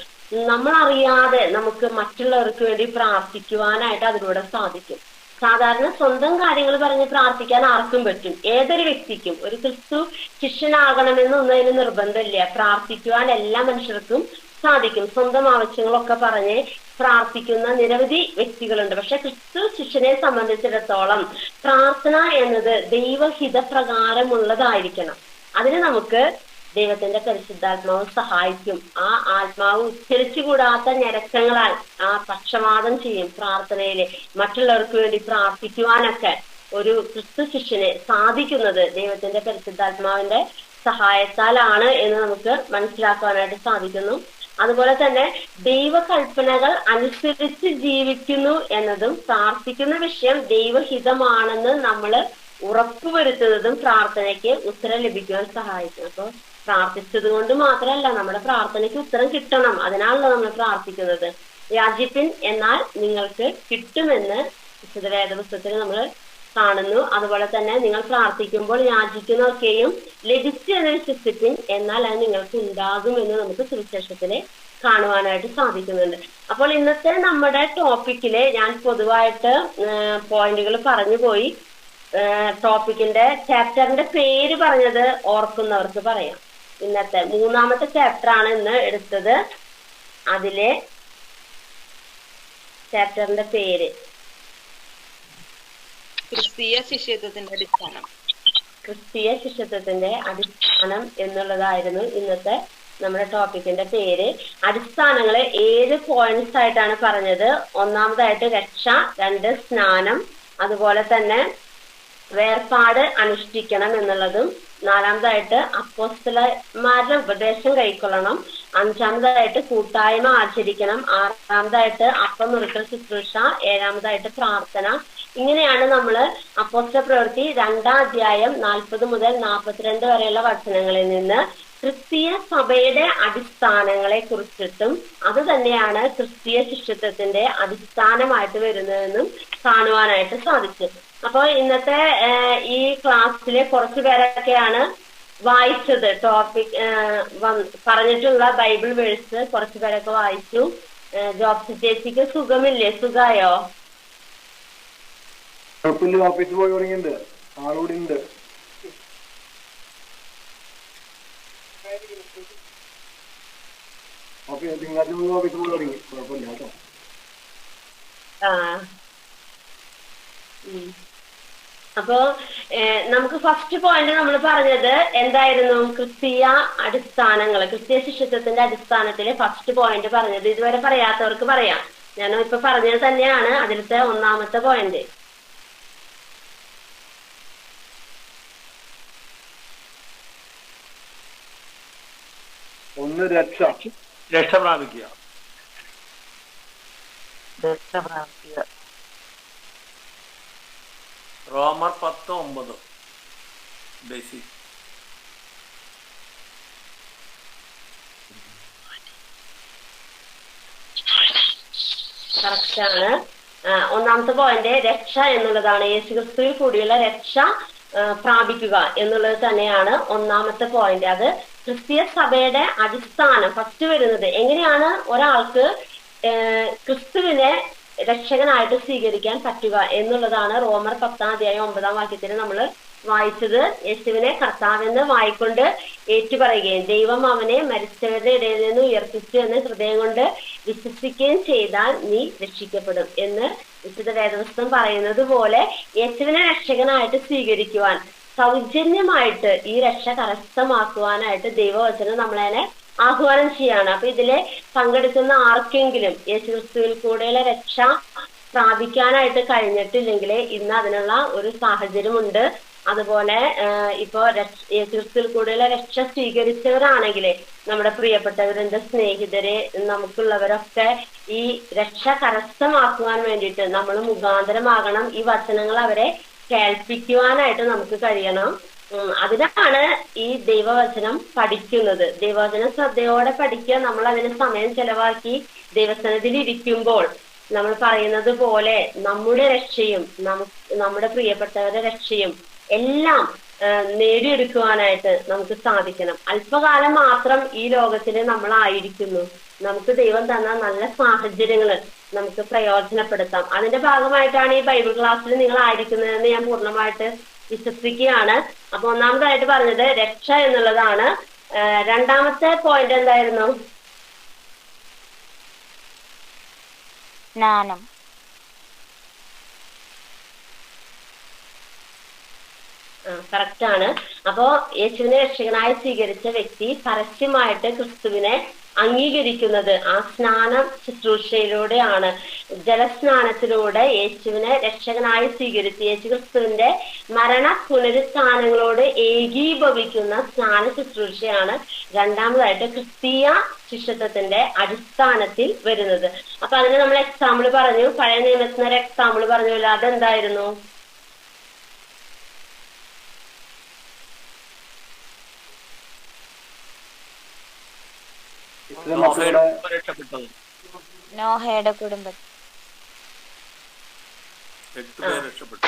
നമ്മളറിയാതെ നമുക്ക് മറ്റുള്ളവർക്ക് വേണ്ടി പ്രാർത്ഥിക്കുവാനായിട്ട് അതിലൂടെ സാധിക്കും. സാധാരണ സ്വന്തം കാര്യങ്ങൾ പറഞ്ഞ് പ്രാർത്ഥിക്കാൻ ആർക്കും പറ്റും, ഏതൊരു വ്യക്തിക്കും. ഒരു ക്രിസ്തു ശിഷ്യനാകണമെന്നൊന്നും അതിന് നിർബന്ധമില്ല. പ്രാർത്ഥിക്കുവാൻ എല്ലാ മനുഷ്യർക്കും സാധിക്കും. സ്വന്തം ആവശ്യങ്ങളൊക്കെ പറഞ്ഞ് പ്രാർത്ഥിക്കുന്ന നിരവധി വ്യക്തികളുണ്ട്. പക്ഷെ ക്രിസ്തു ശിഷ്യനെ സംബന്ധിച്ചിടത്തോളം പ്രാർത്ഥന എന്നത് ദൈവഹിത പ്രകാരമുള്ളതായിരിക്കണം. അതിന് നമുക്ക് ദൈവത്തിന്റെ പരിശുദ്ധാത്മാവ് സഹായിക്കും. ആ ആത്മാവ് ഉച്ചരിച്ചുകൂടാത്ത ഞരക്കങ്ങളാൽ ആ പക്ഷവാദം ചെയ്യും. പ്രാർത്ഥനയില് മറ്റുള്ളവർക്ക് വേണ്ടി പ്രാർത്ഥിക്കുവാനൊക്കെ ഒരു ക്രിസ്തു ശിഷ്യന് സാധിക്കുന്നത് ദൈവത്തിന്റെ പരിശുദ്ധാത്മാവിന്റെ സഹായത്താലാണ് എന്ന് നമുക്ക് മനസ്സിലാക്കുവാനായിട്ട് സാധിക്കുന്നു. അതുപോലെ തന്നെ ദൈവകൽപ്പനകൾ അനുസരിച്ച് ജീവിക്കുന്നു എന്നതും പ്രാർത്ഥിക്കുന്ന വിഷയം ദൈവഹിതമാണെന്ന് നമ്മൾ ഉറപ്പുവരുത്തുന്നതും പ്രാർത്ഥനയ്ക്ക് ഉത്തരം ലഭിക്കുവാൻ സഹായിക്കും. അപ്പൊ പ്രാർത്ഥിച്ചത് കൊണ്ട് മാത്രമല്ല, നമ്മുടെ പ്രാർത്ഥനയ്ക്ക് ഉത്തരം കിട്ടണം. അതിനാണല്ലോ നമ്മൾ പ്രാർത്ഥിക്കുന്നത്. യാചിപ്പിൻ എന്നാൽ നിങ്ങൾക്ക് കിട്ടുമെന്ന് വിശുദ്ധ വേദപുസ്തകത്തിൽ നമ്മൾ കാണുന്നു. അതുപോലെ തന്നെ നിങ്ങൾ പ്രാർത്ഥിക്കുമ്പോൾ യാചിക്കുന്നതൊക്കെയും ലഭിച്ചു എന്ന് വിശ്വസിപ്പിൻ എന്നാൽ അത് നിങ്ങൾക്ക് ഉണ്ടാകുമെന്ന് നമുക്ക് സുവിശേഷത്തില് കാണുവാനായിട്ട് സാധിക്കുന്നുണ്ട്. അപ്പോൾ ഇന്നത്തെ നമ്മുടെ ടോപ്പിക്കില് ഞാൻ പൊതുവായിട്ട് പോയിന്റുകൾ പറഞ്ഞു പോയി. ടോപ്പിക്കിന്റെ ചാപ്റ്ററിന്റെ പേര് പറഞ്ഞത് ഓർക്കുന്നവർക്ക് പറയാം. ഇന്നത്തെ 3-ാമത്തെ ചാപ്റ്റർ ആണ് ഇന്ന് എടുത്തത്. അതിലെ ചാപ്റ്ററിന്റെ പേര് ക്രിസ്തീയ ശിഷ്യത്വത്തിന്റെ അടിസ്ഥാനം. ക്രിസ്തീയ ശിഷ്യത്വത്തിന്റെ അടിസ്ഥാനം എന്നുള്ളതായിരുന്നു ഇന്നത്തെ നമ്മുടെ ടോപ്പിക്കിന്റെ പേര്. അടിസ്ഥാനങ്ങള് 7 പോയിന്റ്സ് ആയിട്ടാണ് പറഞ്ഞത്. ഒന്നാമതായിട്ട് രക്ഷ, 2 സ്നാനം, അതുപോലെ തന്നെ വേർപാട് അനുഷ്ഠിക്കണം എന്നുള്ളതും, 4-ാമതായിട്ട് അപ്പോസ്തലന്മാരുടെ ഉപദേശം കൈക്കൊള്ളണം, 5-ാമതായിട്ട് കൂട്ടായ്മ ആചരിക്കണം, 6-ാമതായിട്ട് അപ്പം നുറുക്കൽ ശുശ്രൂഷ, 7-ാമതായിട്ട് പ്രാർത്ഥന. ഇങ്ങനെയാണ് നമ്മള് അപ്പോസ്തല പ്രവൃത്തി 2-ാം അധ്യായം 40 മുതൽ 42 വരെയുള്ള വചനങ്ങളിൽ നിന്ന് ക്രിസ്തീയ സഭയുടെ അടിസ്ഥാനങ്ങളെ കുറിച്ചിട്ടും അത് തന്നെയാണ് ക്രിസ്തീയ ശിഷ്യത്വത്തിന്റെ അടിസ്ഥാനമായിട്ട് വരുന്നതെന്നും കാണുവാനായിട്ട് സാധിച്ചു. അപ്പൊ ഇന്നത്തെ ഈ ക്ലാസ്സിലെ കുറച്ചു പേരൊക്കെയാണ് വായിച്ചത്. ടോപ്പിക് പറഞ്ഞിട്ടുള്ള ബൈബിൾ വേഴ്സ് കുറച്ചു പേരൊക്കെ വായിച്ചു. ജോബ്സ് ചേച്ചിക്ക് സുഖമില്ലേ? സുഖായോ? ഓഫീസിൽ പോയി തുടങ്ങിയിട്ടുണ്ട്. ആളുകൂടി ഉണ്ട്. തിങ്കളാഴ്ച ഓഫീസിൽ പോയി തുടങ്ങി. കുഴപ്പമില്ല കേട്ടോ. അപ്പോ നമുക്ക് ഫസ്റ്റ് പോയിന്റ് നമ്മൾ പറഞ്ഞത് എന്തായിരുന്നു? ക്രിസ്തീയ അടിസ്ഥാനങ്ങൾ, ക്രിസ്തീയ ശിഷ്യത്വത്തിന്റെ അടിസ്ഥാനത്തില് ഫസ്റ്റ് പോയിന്റ് പറഞ്ഞത്. ഇതുവരെ പറയാത്തവർക്ക് പറയാം. ഞാൻ ഇപ്പൊ പറഞ്ഞത് തന്നെയാണ് അതിലത്തെ 1-ാമത്തെ പോയിന്റ്. ഒന്ന് രക്ഷ പ്രാപിക്കുക. റോമർ 10:9 ബേസിക്. കറക്റ്റാണ്. 1-ാമത്തെ പോയിന്റ് രക്ഷ എന്നുള്ളതാണ്. യേശുക്രിസ്തുവിൽ കൂടിയുള്ള രക്ഷ പ്രാപിക്കുക എന്നുള്ളത് തന്നെയാണ് 1-ാമത്തെ പോയിന്റ്. അത് ക്രിസ്തീയ സഭയുടെ അടിസ്ഥാനം ഫസ്റ്റ് വരുന്നത് എങ്ങനെയാണ് ഒരാൾക്ക് ക്രിസ്തുവിനെ രക്ഷകനായിട്ട് സ്വീകരിക്കാൻ പറ്റുക എന്നുള്ളതാണ്. റോമർ 10-9 നമ്മൾ വായിച്ചത്. യേശുവിനെ കർത്താവെന്ന് വായിക്കൊണ്ട് ഏറ്റുപറയുകയും ദൈവം അവനെ മരിച്ചവരുടെ ഇടയിൽ നിന്ന് ഉയർപ്പിച്ചു എന്ന് ഹൃദയം കൊണ്ട് വിശ്വസിക്കുകയും ചെയ്താൽ നീ രക്ഷിക്കപ്പെടും എന്ന് വിശുദ്ധ വേദപുസ്തകം പറയുന്നത് പോലെ യേശുവിനെ രക്ഷകനായിട്ട് സ്വീകരിക്കുവാൻ, സൗജന്യമായിട്ട് ഈ രക്ഷ കരസ്ഥമാക്കുവാനായിട്ട് ദൈവവചനം നമ്മളതിനെ ആഹ്വാനം ചെയ്യാണ്. അപ്പൊ ഇതില് പങ്കെടുക്കുന്ന ആർക്കെങ്കിലും യേശുക്രിസ്തുവിൽ കൂടെയുള്ള രക്ഷ പ്രാപിക്കാനായിട്ട് കഴിഞ്ഞിട്ടില്ലെങ്കിൽ ഇന്ന് അതിനുള്ള ഒരു സാഹചര്യമുണ്ട്. അതുപോലെ ഇപ്പോ യേശുക്രിസ്തുവിൽ കൂടെയുള്ള രക്ഷ സ്വീകരിച്ചവരാണെങ്കിൽ നമ്മുടെ പ്രിയപ്പെട്ടവരുണ്ട്, സ്നേഹിതര്, നമുക്കുള്ളവരൊക്കെ ഈ രക്ഷ കരസ്ഥമാക്കുവാൻ വേണ്ടിയിട്ട് നമ്മൾ മുഖാന്തരമാകണം. ഈ വചനങ്ങൾ അവരെ കേൾപ്പിക്കുവാനായിട്ട് നമുക്ക് കഴിയണം. അതിനാണ് ഈ ദൈവവചനം പഠിക്കുന്നത്. ദൈവവചനം ശ്രദ്ധയോടെ പഠിക്കുക. നമ്മൾ അതിന് സമയം ചെലവാക്കി ദൈവസന്നിധിയിൽ ഇരിക്കുമ്പോൾ നമ്മൾ പറയുന്നത് പോലെ നമ്മുടെ രക്ഷയും നമ്മുടെ പ്രിയപ്പെട്ടവരുടെ രക്ഷയും എല്ലാം നേടിയെടുക്കുവാനായിട്ട് നമുക്ക് സാധിക്കണം. അല്പകാലം മാത്രം ഈ ലോകത്തിൽ നമ്മളായിരിക്കുന്നു. നമുക്ക് ദൈവം തന്ന നല്ല സാഹചര്യങ്ങൾ നമുക്ക് പ്രയോജനപ്പെടുത്താം. അതിന്റെ ഭാഗമായിട്ടാണ് ഈ ബൈബിൾ ക്ലാസ്സിൽ നിങ്ങൾ ആയിരിക്കുന്നതെന്ന് ഞാൻ പൂർണ്ണമായിട്ട് വിശ്വസിക്കുകയാണ്. അപ്പൊ ഒന്നാമതായിട്ട് പറഞ്ഞത് രക്ഷ എന്നുള്ളതാണ്. രണ്ടാമത്തെ പോയിന്റ് എന്തായിരുന്നു? സ്നാനം. കറക്റ്റ് ആണ്. അപ്പോ യേശുവിനെ രക്ഷകനായി സ്വീകരിച്ച വ്യക്തി പരസ്യമായിട്ട് ക്രിസ്തുവിനെ അംഗീകരിക്കുന്നത് ആ സ്നാന ശുശ്രൂഷയിലൂടെയാണ്. ജലസ്നാനത്തിലൂടെ യേശുവിനെ രക്ഷകനായി സ്വീകരിച്ച് യേശു ക്രിസ്തുവിന്റെ മരണ പുനരുത്ഥാനങ്ങളോട് ഏകീഭവിക്കുന്ന സ്നാന ശുശ്രൂഷയാണ് രണ്ടാമതായിട്ട് ക്രിസ്തീയ ശിഷ്യത്വത്തിന്റെ അടിസ്ഥാനത്തിൽ വരുന്നത്. അപ്പൊ അതിന് നമ്മൾ എക്സാമ്പിൾ പറഞ്ഞു. പഴയ നിയമത്തിനൊരു എക്സാമ്പിൾ പറഞ്ഞല്ലോ, അതെന്തായിരുന്നു? നോഹയുടെ കുടുംബം 8 പേര് രക്ഷപ്പെട്ടു.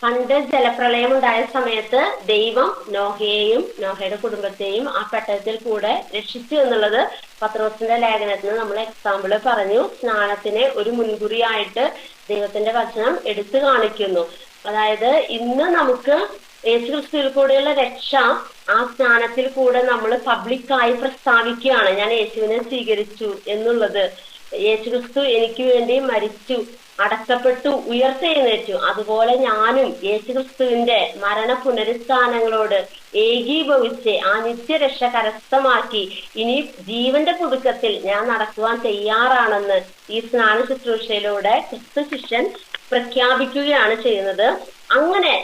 പണ്ട് ജലപ്രളയം ഉണ്ടായ സമയത്ത് ദൈവം നോഹയെയും നോഹയുടെ കുടുംബത്തെയും ആ പെട്ടകത്തിൽ കൂടെ രക്ഷിച്ചു എന്നുള്ളത് പത്രോസിന്റെ ലേഖനത്തിന് നമ്മൾ എക്സാമ്പിള് പറഞ്ഞു. സ്നാനത്തിന് ഒരു മുൻകുറിയായിട്ട് ദൈവത്തിന്റെ വചനം എടുത്തു കാണിക്കുന്നു. അതായത് ഇന്ന് നമുക്ക് യേശുക്രിസ്തുവിൽ കൂടെയുള്ള രക്ഷ ആ സ്നാനത്തിൽ കൂടെ നമ്മൾ പബ്ലിക്കായി പ്രസ്താവിക്കുകയാണ്. ഞാൻ യേശുവിനെ സ്വീകരിച്ചു എന്നുള്ളത്. യേശുക്രിസ്തു എനിക്ക് വേണ്ടി മരിച്ചു, അടക്കപ്പെട്ടു, ഉയർത്തെഴുന്നേറ്റു. അതുപോലെ ഞാനും യേശുക്രിസ്തുവിന്റെ മരണ പുനരുത്ഥാനങ്ങളോട് ഏകീഭവിച്ച് ആ നിത്യരക്ഷ കരസ്ഥമാക്കി ഇനി ജീവന്റെ പുതുക്കത്തിൽ ഞാൻ നടക്കുവാൻ തയ്യാറാണെന്ന് ഈ സ്നാന ശുശ്രൂഷയിലൂടെ ക്രിസ്തു ശിഷ്യൻ പ്രഖ്യാപിക്കുകയാണ് ചെയ്യുന്നത്. അങ്ങനെ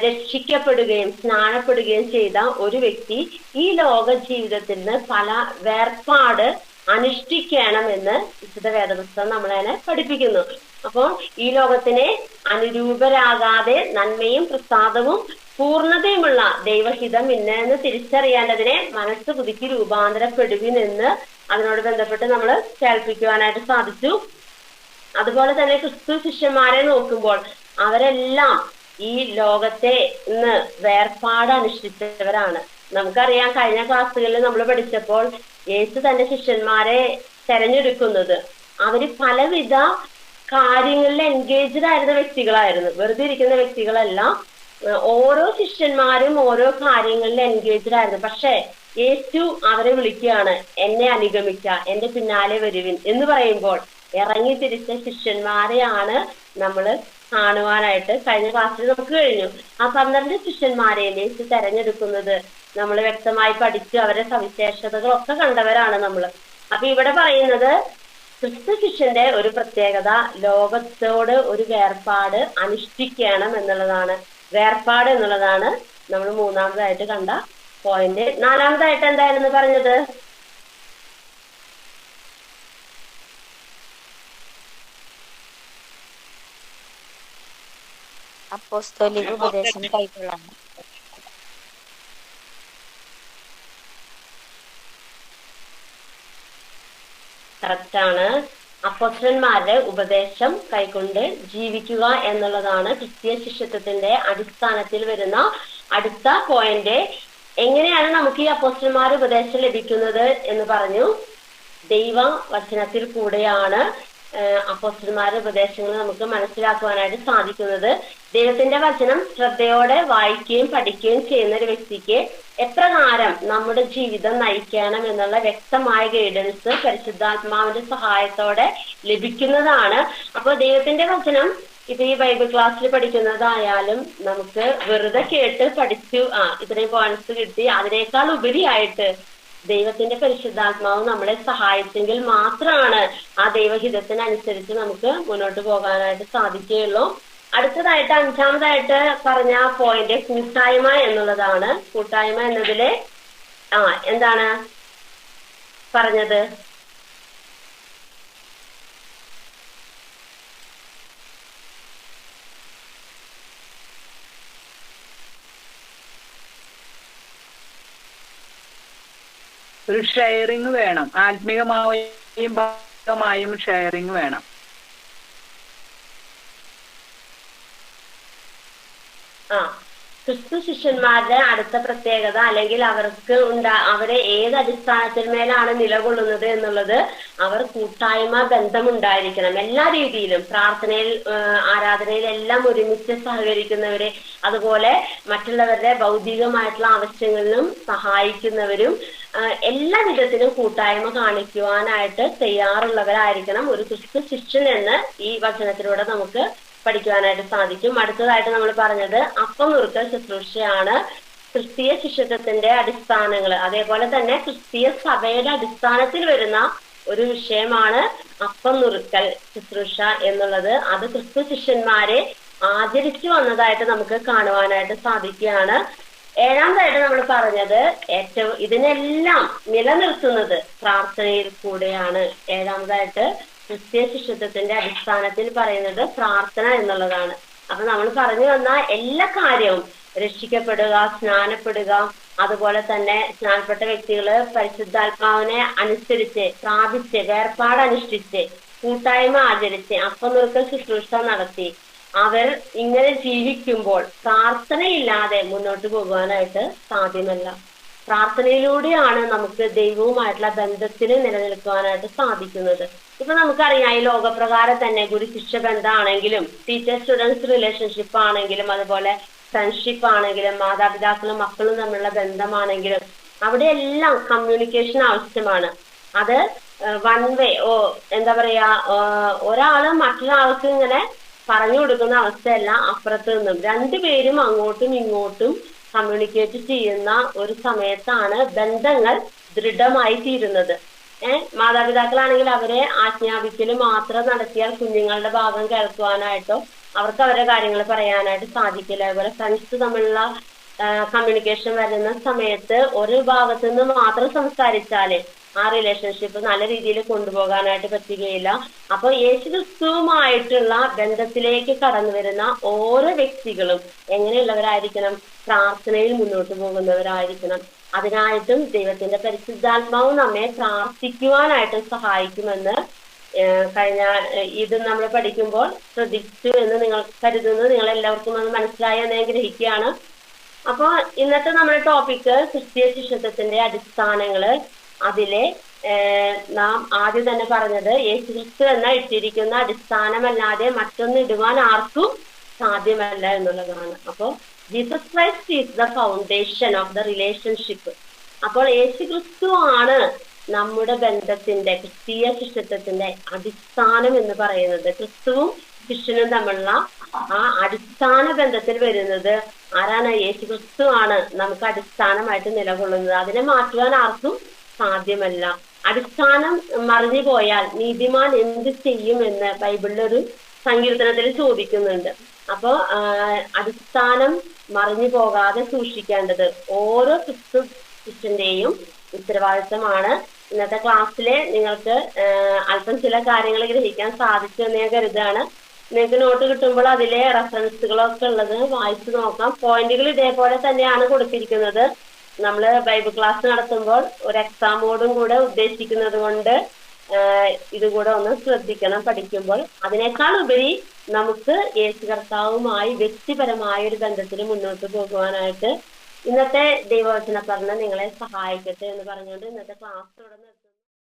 രക്ഷിക്കപ്പെടുകയും സ്നാനപ്പെടുകയും ചെയ്ത ഒരു വ്യക്തി ഈ ലോക ജീവിതത്തിൽ നിന്ന് പല വേർപാട് അനുഷ്ഠിക്കണമെന്ന് വിശുദ്ധ വേദപുസ്തകം നമ്മളതിനെ പഠിപ്പിക്കുന്നു. അപ്പോൾ ഈ ലോകത്തിനെ അനുരൂപരാകാതെ നന്മയും പ്രസാദവും പൂർണ്ണതയുമുള്ള ദൈവഹിതം ഇന്നെന്ന് തിരിച്ചറിയേണ്ടതിനെ മനസ്സ് പുതുക്കി രൂപാന്തരപ്പെടുവിനെന്ന് അതിനോട് ബന്ധപ്പെട്ട് നമ്മൾ കേൾപ്പിക്കുവാനായിട്ട് സാധിച്ചു. അതുപോലെ തന്നെ ക്രിസ്തു ശിഷ്യന്മാരെ നോക്കുമ്പോൾ അവരെല്ലാം ഈ ലോകത്തെ ഇന്ന് വേർപാട് അനുഷ്ഠിച്ചവരാണ്. നമുക്കറിയാം, കഴിഞ്ഞ ക്ലാസ്സുകളിൽ നമ്മൾ പഠിച്ചപ്പോൾ യേശു തന്റെ ശിഷ്യന്മാരെ തെരഞ്ഞെടുക്കുന്നത് അവര് പലവിധ കാര്യങ്ങളിൽ എൻഗേജ്ഡ് ആയിരുന്ന വ്യക്തികളായിരുന്നു. വെറുതെ ഇരിക്കുന്ന വ്യക്തികളല്ല. ഓരോ ശിഷ്യന്മാരും ഓരോ കാര്യങ്ങളിൽ എൻഗേജ്ഡ് ആയിരുന്നു. പക്ഷെ യേശു അവരെ വിളിക്കുകയാണ്, എന്നെ അനുഗമിക്ക, എന്റെ പിന്നാലെ വരുവിൻ എന്ന് പറയുമ്പോൾ ഇറങ്ങി തിരിച്ച ശിഷ്യന്മാരെയാണ് നമ്മൾ കാണുവാനായിട്ട് കഴിഞ്ഞ ക്ലാസ്സിൽ നമുക്ക് കഴിഞ്ഞു. ആ 12 ശിഷ്യന്മാരെ യേശു തെരഞ്ഞെടുക്കുന്നത് നമ്മൾ വ്യക്തമായി പഠിച്ചു. അവരുടെ സവിശേഷതകളൊക്കെ കണ്ടവരാണ് നമ്മൾ. അപ്പൊ ഇവിടെ പറയുന്നത് ക്രിസ്തു ശിഷ്യന്റെ ഒരു പ്രത്യേകത ലോകത്തോട് ഒരു വേർപാട് അനുഷ്ഠിക്കണം എന്നുള്ളതാണ്. വേർപാട് എന്നുള്ളതാണ് നമ്മൾ മൂന്നാമതായിട്ട് കണ്ട പോയിന്റ്. നാലാമതായിട്ട് എന്തായിരുന്നു പറഞ്ഞത്? അപ്പോസ്തോലിക ഉപദേശം കൈക്കൊള്ളണം. കറക്റ്റാണ്. അപ്പോസ്തലന്മാരുടെ ഉപദേശം കൈക്കൊണ്ട് ജീവിക്കുക എന്നുള്ളതാണ് ക്രിസ്തീയ ശിഷ്യത്വത്തിന്റെ അടിസ്ഥാനത്തിൽ വരുന്ന അടുത്ത പോയിന്റ്. എങ്ങനെയാണ് നമുക്ക് ഈ അപ്പോസ്തലന്മാരുടെ ഉപദേശം ലഭിക്കുന്നത് എന്ന് പറഞ്ഞു. ദൈവ വചനത്തിൽ കൂടെയാണ് അപ്പോസ്തലന്മാരുടെ ഉപദേശങ്ങൾ നമുക്ക് മനസ്സിലാക്കുവാനായിട്ട് സാധിക്കുന്നത്. ദൈവത്തിന്റെ വചനം ശ്രദ്ധയോടെ വായിക്കുകയും പഠിക്കുകയും ചെയ്യുന്ന ഒരു വ്യക്തിക്ക് എപ്രകാരം നമ്മുടെ ജീവിതം നയിക്കണം എന്നുള്ള വ്യക്തമായ ഗൈഡൻസ് പരിശുദ്ധാത്മാവിന്റെ സഹായത്തോടെ ലഭിക്കുന്നതാണ്. അപ്പോൾ ദൈവത്തിന്റെ വചനം ഇപ്പൊ ഈ ബൈബിൾ ക്ലാസ്സിൽ പഠിക്കുന്നതായാലും നമുക്ക് വെറുതെ കേട്ട് പഠിച്ചു ഇത്രയും പോയിന്റ്സ് കിട്ടി, അതിനേക്കാൾ ഉപരിയായിട്ട് ദൈവത്തിന്റെ പരിശുദ്ധാത്മാവ് നമ്മളെ സഹായിച്ചെങ്കിൽ മാത്രമാണ് ആ ദൈവഹിതത്തിനനുസരിച്ച് നമുക്ക് മുന്നോട്ട് പോകാനായിട്ട് സാധിക്കുകയുള്ളൂ. അടുത്തതായിട്ട് അഞ്ചാമതായിട്ട് പറഞ്ഞ പോയിന്റ് കൂട്ടായ്മ എന്നുള്ളതാണ്. കൂട്ടായ്മ എന്നതില് എന്താണ് പറഞ്ഞത്? ഒരു ഷെയറിങ് വേണം, ആത്മീയമായും ഭാഗമായും ഷെയറിങ് വേണം. ക്രിസ്തു ശിഷ്യന്മാരുടെ അടുത്ത പ്രത്യേകത അല്ലെങ്കിൽ അവർക്ക് അവരെ ഏത് അടിസ്ഥാനത്തിന്മേലാണ് നിലകൊള്ളുന്നത് എന്നുള്ളത് അവർ കൂട്ടായ്മ ബന്ധമുണ്ടായിരിക്കണം. എല്ലാ രീതിയിലും പ്രാർത്ഥനയിൽ ആരാധനയിൽ എല്ലാം ഒരുമിച്ച് സഹകരിക്കുന്നവര്, അതുപോലെ മറ്റുള്ളവരുടെ ഭൗതികമായിട്ടുള്ള ആവശ്യങ്ങളിലും സഹായിക്കുന്നവരും എല്ലാ വിധത്തിലും കൂട്ടായ്മ കാണിക്കുവാനായിട്ട് തയ്യാറുള്ളവരായിരിക്കണം ഒരു ക്രിസ്തു ശിഷ്യൻ എന്ന് ഈ വചനത്തിലൂടെ നമുക്ക് പഠിക്കുവാനായിട്ട് സാധിക്കും. അടുത്തതായിട്ട് നമ്മൾ പറഞ്ഞത് അപ്പം നുറുക്കൽ ശുശ്രൂഷയാണ് ക്രിസ്തീയ ശിഷ്യത്വത്തിന്റെ അടിസ്ഥാനങ്ങൾ. അതേപോലെ തന്നെ ക്രിസ്തീയ സഭയുടെ അടിസ്ഥാനത്തിൽ വരുന്ന ഒരു വിഷയമാണ് അപ്പം നുറുക്കൽ ശുശ്രൂഷ എന്നുള്ളത്. അത് ക്രിസ്തു ശിഷ്യന്മാരെ ആചരിച്ചു വന്നതായിട്ട് നമുക്ക് കാണുവാനായിട്ട് സാധിക്കുകയാണ്. ഏഴാമതായിട്ട് നമ്മൾ പറഞ്ഞത് ഇതിനെല്ലാം നിലനിർത്തുന്നത് പ്രാർത്ഥനയിൽ കൂടെയാണ്. ഏഴാമതായിട്ട് ക്രിസ്തീയ ശിഷ്യത്വത്തിന്റെ അടിസ്ഥാനത്തിൽ പറയുന്നത് പ്രാർത്ഥന എന്നുള്ളതാണ്. അപ്പൊ നമ്മൾ പറഞ്ഞു വന്ന എല്ലാ കാര്യവും രക്ഷിക്കപ്പെടുക, സ്നാനപ്പെടുക, അതുപോലെ തന്നെ സ്നാനപ്പെട്ട വ്യക്തികള് പരിശുദ്ധാത്മാവിനെ അനുസരിച്ച് പ്രാപിച്ച് വേർപാടനുഷ്ഠിച്ച് കൂട്ടായ്മ ആചരിച്ച് അപ്പം നുറുക്കൽ ശുശ്രൂഷ നടത്തി അവർ ഇങ്ങനെ ജീവിക്കുമ്പോൾ പ്രാർത്ഥനയില്ലാതെ മുന്നോട്ട് പോകുവാനായിട്ട് സാധ്യമല്ല. പ്രാർത്ഥനയിലൂടെയാണ് നമുക്ക് ദൈവവുമായിട്ടുള്ള ബന്ധത്തിൽ നിലനിൽക്കുവാനായിട്ട് സാധിക്കുന്നത്. ഇപ്പൊ നമുക്കറിയാം ഈ ലോകപ്രകാരം തന്നെ ഗുരു ശിഷ്യ ബന്ധമാണെങ്കിലും ടീച്ചർ സ്റ്റുഡൻസ് റിലേഷൻഷിപ്പ് ആണെങ്കിലും അതുപോലെ ഫ്രണ്ട്ഷിപ്പ് ആണെങ്കിലും മാതാപിതാക്കളും മക്കളും തമ്മിലുള്ള ബന്ധമാണെങ്കിലും അവിടെ എല്ലാം കമ്മ്യൂണിക്കേഷൻ ആവശ്യമാണ്. അത് വൺ വേ എന്താ പറയാ ഒരാള് മറ്റൊരാൾക്ക് ഇങ്ങനെ പറഞ്ഞു കൊടുക്കുന്ന അവസ്ഥയല്ല, അപ്പുറത്ത് നിന്നും രണ്ടുപേരും അങ്ങോട്ടും ഇങ്ങോട്ടും കമ്മ്യൂണിക്കേറ്റ് ചെയ്യുന്ന ഒരു സമയത്താണ് ബന്ധങ്ങൾ ദൃഢമായി തീരുന്നത്. മാതാപിതാക്കളാണെങ്കിൽ അവരെ ആജ്ഞാപിക്കൽ മാത്രം നടത്തിയാൽ കുഞ്ഞുങ്ങളുടെ ഭാഗം കേൾക്കുവാനായിട്ടോ അവർക്ക് അവരുടെ കാര്യങ്ങൾ പറയാനായിട്ട് സാധിക്കില്ല. അതുപോലെ ഫ്രണ്ട്സ് തമ്മിലുള്ള കമ്മ്യൂണിക്കേഷൻ വരുന്ന സമയത്ത് ഒരു ഭാഗത്തു നിന്ന് മാത്രം സംസാരിച്ചാല് ആ റിലേഷൻഷിപ്പ് നല്ല രീതിയിൽ കൊണ്ടുപോകാനായിട്ട് പറ്റുകയില്ല. അപ്പൊ യേശുക്രിസ്തുവുമായിട്ടുള്ള ബന്ധത്തിലേക്ക് കടന്നു വരുന്ന ഓരോ വ്യക്തികളും എങ്ങനെയുള്ളവരായിരിക്കണം? പ്രാർത്ഥനയിൽ മുന്നോട്ട് പോകുന്നവരായിരിക്കണം. അതിനായിട്ടും ദൈവത്തിന്റെ പരിശുദ്ധാത്മാവ് നമ്മെ പ്രാർത്ഥിക്കുവാനായിട്ട് സഹായിക്കുമെന്ന് കഴിഞ്ഞ ഇത് നമ്മൾ പഠിക്കുമ്പോൾ ശ്രദ്ധിച്ചു എന്ന് നിങ്ങൾ കരുതുന്നു. നിങ്ങൾ എല്ലാവർക്കും അത് മനസ്സിലായി എന്ന് ഗ്രഹിക്കുകയാണ്. അപ്പൊ ഇന്നത്തെ നമ്മുടെ ടോപ്പിക്ക് ക്രിസ്തീയ ശിഷ്യത്വത്തിന്റെ അടിസ്ഥാനങ്ങള്. അതിലെ നാം ആദ്യം തന്നെ പറഞ്ഞത് യേശുക്രിസ്തു എന്ന ഇട്ടിരിക്കുന്ന അടിസ്ഥാനമല്ലാതെ മറ്റൊന്ന് ഇടുവാൻ ആർക്കും സാധ്യമല്ല എന്നുള്ളതാണ്. അപ്പോ Jesus Christ is the foundation of the relationship. അപ്പോൾ യേശുക്രിസ്തു ആണ് നമ്മുടെ ബന്ധത്തിന്റെ ക്രിസ്തീയ ശിഷ്യത്വത്തിന്റെ അടിസ്ഥാനം എന്ന് പറയുന്നത്. ക്രിസ്തുവും ശിഷ്യനും തമ്മിലുള്ള ആ അടിസ്ഥാന ബന്ധത്തിൽ വരുന്നത് ആരാണ്? യേശുക്രിസ്തു ആണ് നമുക്ക് അടിസ്ഥാനമായിട്ട് നിലകൊള്ളുന്നത്. അതിനെ മാറ്റുവാൻ ആർക്കും സാധ്യമല്ല. അടിസ്ഥാനം മറിഞ്ഞു പോയാൽ നീതിമാൻ എന്ത് ചെയ്യുമെന്ന് ബൈബിളിലൊരു സങ്കീർത്തനത്തിൽ ചോദിക്കുന്നുണ്ട്. അപ്പോ അടിസ്ഥാനം മറിഞ്ഞു പോകാതെ സൂക്ഷിക്കേണ്ടത് ഓരോ ക്രിസ്തു ശിഷ്യന്റെയും ഉത്തരവാദിത്തമാണ്. ഇന്നത്തെ ക്ലാസ്സിലെ നിങ്ങൾക്ക് അല്പം ചില കാര്യങ്ങൾ ഗ്രഹിക്കാൻ സാധിച്ചു എന്ന് ഞാൻ കരുതാണ്. നിങ്ങൾക്ക് നോട്ട് കിട്ടുമ്പോൾ അതിലെ റെഫറൻസുകളൊക്കെ ഉള്ളത് വായിച്ചു നോക്കാം. പോയിന്റുകൾ ഇതേപോലെ തന്നെയാണ് കൊടുത്തിരിക്കുന്നത്. നമ്മൾ ബൈബിൾ ക്ലാസ് നടത്തുമ്പോൾ ഒരു എക്സാമോടും കൂടെ ഉദ്ദേശിക്കുന്നത് കൊണ്ട് ഇതുകൂടെ ഒന്ന് ശ്രദ്ധിക്കണം പഠിക്കുമ്പോൾ. അതിനേക്കാൾ ഉപരി നമുക്ക് യേശു കർത്താവുമായി വ്യക്തിപരമായ ഒരു ബന്ധത്തിന് മുന്നോട്ട് പോകുവാനായിട്ട് ഇന്നത്തെ ദൈവവചന പഠനം നിങ്ങളെ സഹായിക്കട്ടെ എന്ന് പറഞ്ഞുകൊണ്ട് ഇന്നത്തെ ക്ലാസ് തുടർന്ന്